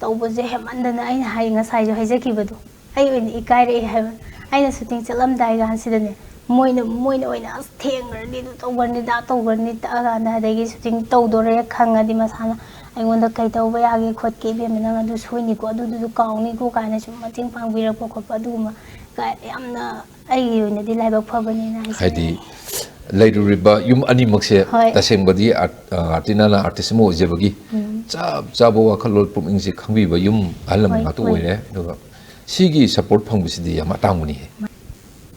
ꯇꯧꯕꯁꯦ ꯍꯦꯃꯟꯗꯅ ꯑꯩꯅ ꯉꯁꯥꯏꯁꯨ ꯍꯥꯏꯖꯈꯤꯕꯗꯣ ꯑꯩ ꯑꯣꯏꯅ ꯏꯀꯥꯏꯔꯛꯑꯦ ꯍꯥꯏꯕ ꯑꯩꯅ ꯁꯨꯇꯤꯡ ꯆꯠꯂꯝꯗꯥꯏ ꯀꯥꯟꯁꯤꯗꯅꯦ ꯃꯣꯏꯅ ꯑꯣꯏꯅ ꯑꯁ ꯊꯦꯡꯈ꯭ꯔꯗꯤ ꯑꯗꯨ ꯇꯧꯈ꯭ꯔꯅꯤ ꯗꯥ ꯇꯧꯈ꯭ꯔꯅꯤ ꯇꯛꯑꯀꯥꯟꯗ ꯑꯗꯒꯤ ꯁꯨꯇꯤꯡ ꯇꯧꯗꯣꯔꯦ ꯈꯪꯉꯗꯤ ꯃꯁꯥꯅ ꯑꯩꯉꯣꯟꯗ ꯀꯩ ꯇꯧꯕ ꯌꯥꯒꯦ ꯈꯣꯠꯀꯦ ꯏꯕꯦꯝꯃ ꯅꯪ ꯑꯗꯨ ꯁꯣꯏꯅꯤꯀꯣ ꯑꯗꯨꯗꯨꯁꯨ ꯀꯥꯎꯅꯤꯀꯣ ꯀꯥꯏꯅ ꯁꯨꯝ ꯃꯇꯦꯡ ꯄꯥꯡꯕꯤꯔꯛꯄ ꯈꯣꯠꯄ ꯑꯗꯨꯒꯨꯝꯕ ꯌꯥꯝꯅ ꯑꯩꯒꯤ ꯑꯣꯏꯅꯗꯤ ꯂꯥꯏꯕꯛ ꯐꯕꯅꯦꯅ ꯍꯥꯏꯗꯤ ꯍꯥꯏꯖꯅꯤꯡꯉꯤ ꯂꯩꯔꯨꯔꯤꯕ ꯌꯨꯝ ꯑꯅꯤꯃꯛꯁꯦ ꯍꯣꯏ ꯇꯁꯦꯡꯕꯗꯤ ꯑꯥꯔꯇꯤꯅꯥꯅ ꯑꯥꯔꯇꯤꯁ ꯑꯃ ꯑꯣꯏꯖꯕꯒꯤ ꯆꯞ ꯆꯥꯕ ꯋꯥꯈꯜꯂꯣꯟ ꯄꯨꯛꯅꯤꯡꯁꯦ ꯈꯪꯕꯤꯕ ꯌꯨꯝ ꯑꯍꯜ ꯂꯃꯟ ꯍꯣꯏ ꯉꯥꯛꯇ ꯍꯣꯏ ꯑꯣꯏꯔꯦ ꯑꯗꯨꯒ ꯁꯤꯒꯤ ꯁꯞꯄꯣꯔꯠ ꯐꯪꯕꯁꯤꯗꯤ ꯌꯥꯝ ꯑꯇꯥꯡꯕꯅꯤ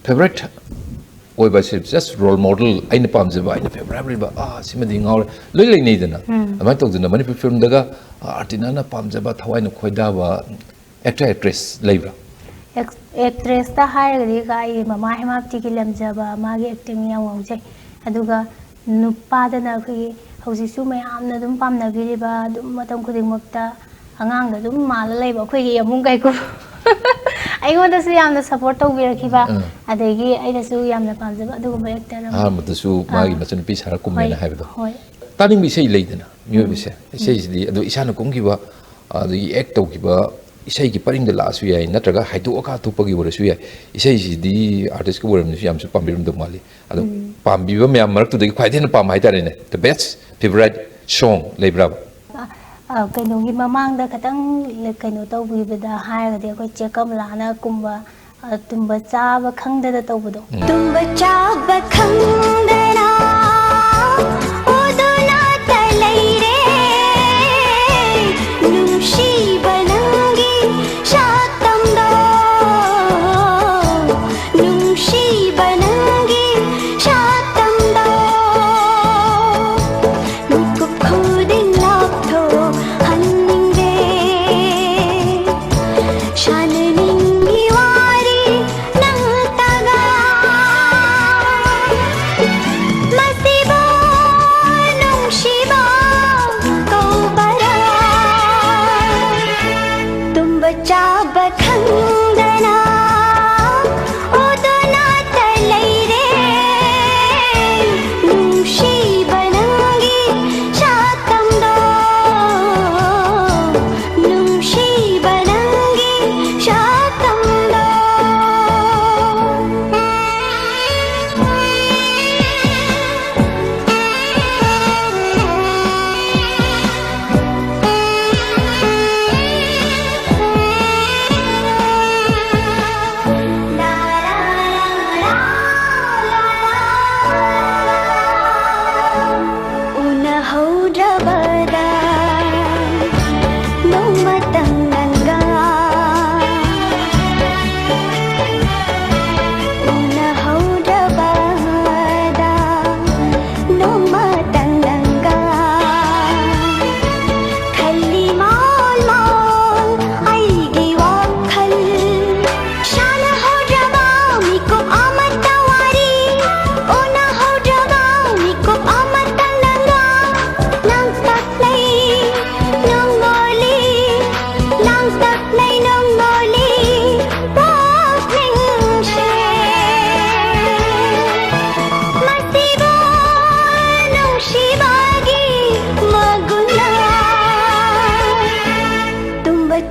ꯐꯦꯚꯣꯔꯥꯏꯠ ꯑꯣꯏꯕꯁꯦ ꯖꯁ ꯔꯣꯜ ꯃꯣꯗꯦꯜ ꯑꯩꯅ ꯄꯥꯝꯖꯕ ꯑꯩꯅ ꯐꯦꯚꯣꯔꯥꯏꯠ ꯑꯣꯏꯕ ꯁꯤꯃꯗꯤ ꯉꯥꯎꯔꯦ ꯂꯣꯏ ꯂꯩꯅꯩꯗꯅ ꯑꯗꯨꯃꯥꯏꯅ ꯇꯧꯗꯅ ꯃꯅꯤꯄꯨꯔ ꯐꯤꯂꯝꯗꯒ ꯑꯥꯔꯇꯤꯅꯥꯅ ꯄꯥꯝꯖꯕ ꯊꯋꯥꯏꯅ ꯈꯣꯏꯗꯥꯕ ꯑꯦꯛꯇꯔ ꯑꯦꯛꯇ꯭ꯔꯦꯁ ꯂꯩꯕ꯭ꯔꯥ ꯑꯦꯛꯇ꯭ꯔꯦꯁꯇ ꯍꯥꯏꯔꯒꯗꯤ ꯑꯩ ꯃꯃꯥ ꯍꯦꯃꯥꯞꯇꯤꯒꯤ ꯂꯦꯝꯖꯕ ꯃꯥꯒꯤ ꯑꯦꯛꯇꯤꯡ ꯌꯥꯝ ꯉꯥꯎꯖꯩ ꯑꯗꯨꯒ ꯅꯨꯄꯥꯗꯅ ꯑꯩꯈꯣꯏꯒꯤ ꯍꯧꯖꯤꯛꯁꯨ ꯃꯌꯥꯝꯅ ꯑꯗꯨꯝ ꯄꯥꯝꯅꯕꯤꯔꯤꯕ ꯑꯗꯨꯝ ꯃꯇꯝ ꯈꯨꯗꯤꯡꯃꯛꯇ ꯑꯉꯥꯡꯗ ꯑꯗꯨꯝ ꯃꯥꯜꯂ ꯂꯩꯕ ꯑꯩꯈꯣꯏꯒꯤ ꯌꯥꯝꯕꯨꯡ ꯀꯥꯏꯀꯨ ꯑꯩꯉꯣꯟꯗꯁꯨ ꯌꯥꯝꯅ ꯁꯞꯄꯣꯔꯠ ꯇꯧꯕꯤꯔꯛꯈꯤꯕ ꯑꯗꯒꯤ ꯑꯩꯅꯁꯨ ꯌꯥꯝꯅ ꯄꯥꯝꯖꯕ ꯑꯗꯨꯒꯨꯝꯕ ꯑꯦꯛꯇꯔ ꯑꯃ ꯑꯍꯥꯟꯕꯗꯁꯨ ꯃꯥꯒꯤ ꯃꯆꯟꯅꯨꯄꯤ ꯁꯥꯔ ꯍꯣꯏ ꯀꯨꯝꯃꯦꯅ ꯍꯥꯏꯕꯗꯣ ꯍꯣꯏ ꯇꯥꯅꯤꯡꯕ ꯏꯁꯩ ꯂꯩꯗꯅ ꯃꯤꯑꯣꯏꯕꯁꯦ ꯏꯁꯩꯁꯤꯗꯤ ꯑꯗꯣ ꯏꯁꯥꯅ ꯀꯨꯝꯈꯤꯕ ꯑꯗꯒꯤ ꯑꯦꯛ ꯇꯧꯈꯤꯕ ꯏꯁꯩꯒꯤ ꯄꯔꯤꯡꯗ ꯂꯥꯛꯑꯁꯨ ꯌꯥꯏ ꯅꯠꯇ꯭ꯔꯒ ꯍꯥꯏꯗꯣꯛꯑꯒ ꯑꯇꯣꯞꯄꯒꯤ ꯑꯣꯏꯔꯁꯨ ꯌꯥꯏ ꯏꯁꯩꯁꯤꯗꯤ ꯑꯥꯔꯇꯤꯁꯀꯤ ꯑꯣꯏꯔꯝꯅꯁꯨ ꯌꯥꯝꯁꯨ ꯄꯥꯝꯕꯤꯔꯝꯗꯧ ꯃꯥꯜꯂꯤ ꯑꯗꯣ ꯄꯥꯝꯕꯤꯕ ꯃꯌꯥꯝ ꯃꯔꯛꯇꯨꯗꯒꯤ ꯈ꯭ꯋꯥꯏꯗꯒꯤ ꯍꯦꯟꯅ ꯄꯥꯝꯕ ꯍꯥꯏꯇꯥꯔꯦꯅꯦ ꯗ ꯕꯦꯁ ꯐꯦꯚꯣꯔꯥꯏꯠ ꯁꯣꯡ ꯂꯩꯕ꯭ꯔꯥꯕ ꯀꯩꯅꯣꯒꯤ ꯃꯃꯥꯡꯗ ꯈꯤꯇꯪ ꯀꯩꯅꯣ ꯇꯧꯈꯤꯕꯗ ꯍꯥꯏꯔꯒꯗꯤ ꯑꯩꯈꯣꯏ ꯆꯦ ꯀꯃꯂꯥꯅ ꯀꯨꯝꯕ ꯇꯨꯝꯕ ꯆꯥꯕ ꯈꯪꯗꯅ ꯇꯧꯕꯗꯣ ꯇꯨꯝꯕ ꯆꯥꯕ ꯈꯪꯗꯅ ꯎꯗꯨꯅ ꯂꯩꯔꯦ चाब खंगना Odna तलैरे नुशी बनंगी शातंदो नुशी बनंगी शातंदो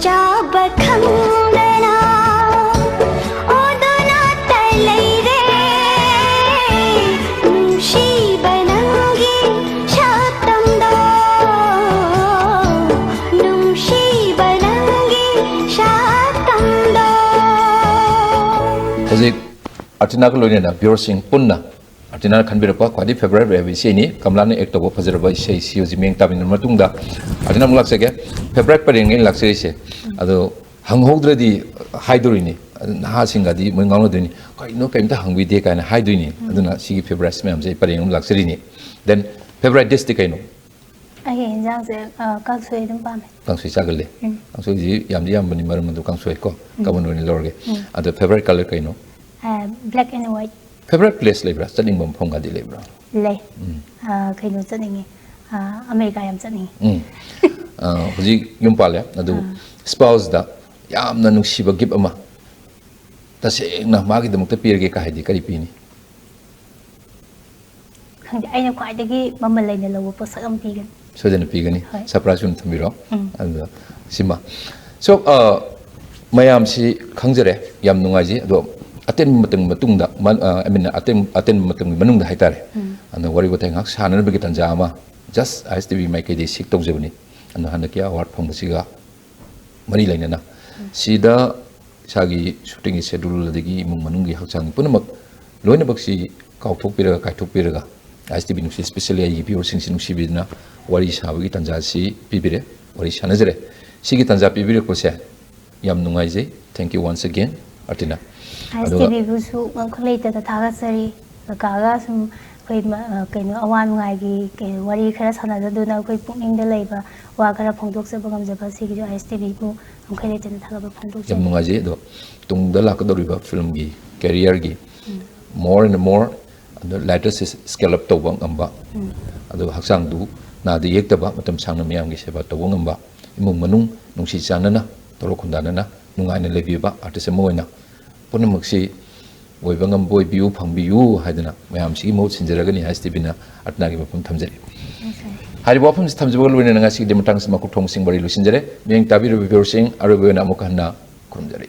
चाब खंगना Odna तलैरे नुशी बनंगी शातंदो नुशी बनंगी शातंदो Hojik Artina ko loine na Pure Singh punna Artina khanbirapa khwadi favorite revi seni kamlana ek to phajraba sei si jimeng tabin matungda Artina mulak sege favorite paring in lakseri se ado hanghodredi haidorini na singa di mo ngangodini kai no kaimta hangwi de kana haidoini aduna sigi favorite mem se paring um lakseri ni then favorite dish kai no ai injang se kangsoi dum pame kangsoi chagalle kangsoi ji yamdi yambani maram do kangsoi ko kabon ni lorge ado favorite color kai no black and white favorite place lebra chaning bom phonga di lebra lay kaino chaningi America yam chaningi hojik yum pale adu spouse da yamna nungsiba gift ama tasengna magi damukta pirge ka haidi kari pini khangde aina khwaidagi mamal laina lawa posak am pigan sojana pigani surprise un thambiro adu sima so mayam si khangjare yam nungaji ado aten matungda I mean aten matang manungda haitare anu wari boteng hak sanan bagi tanja ama just as to be make the sik tawjebni anu hanaki award phongsiga mari lainana sida sagi shooting schedule dagi mung manungi hakchang punamak loina baksi kauthokpiraga kaithokpiraga STB nusi especially ai pure sing sing sibidna wari sabagi tanja si pibire wari sanajare sigi tanja pibire ko se yam nungai je thank you once again Artina STB busu ngkhlei ta thaga sari kaga sum koi kaino awan ngai gi wari khara sanada duna koi pungning da leiba wa khara phongdok se bagam jaba sigi STB bu ngkhlei ta thaga ba phongdok yam nungai je do tungda lakadoriba film gi career gi more and more the latest is scale up to bang amba adu haksang du na di yektaba matam sangna miyam gi seba to ngamba imung manung nungsi chanana toro khundana na nungai na lebiba artist moina punamuksi oibangam boy biu phangbiu haidana mayam si mo sinjaragani STB na Artina gi mapum thamjari hari bopum thamjabol wina nga si dematang sama kuthong sing bari lusinjare meng tabi ru sing aru bena mukhanna kurumjari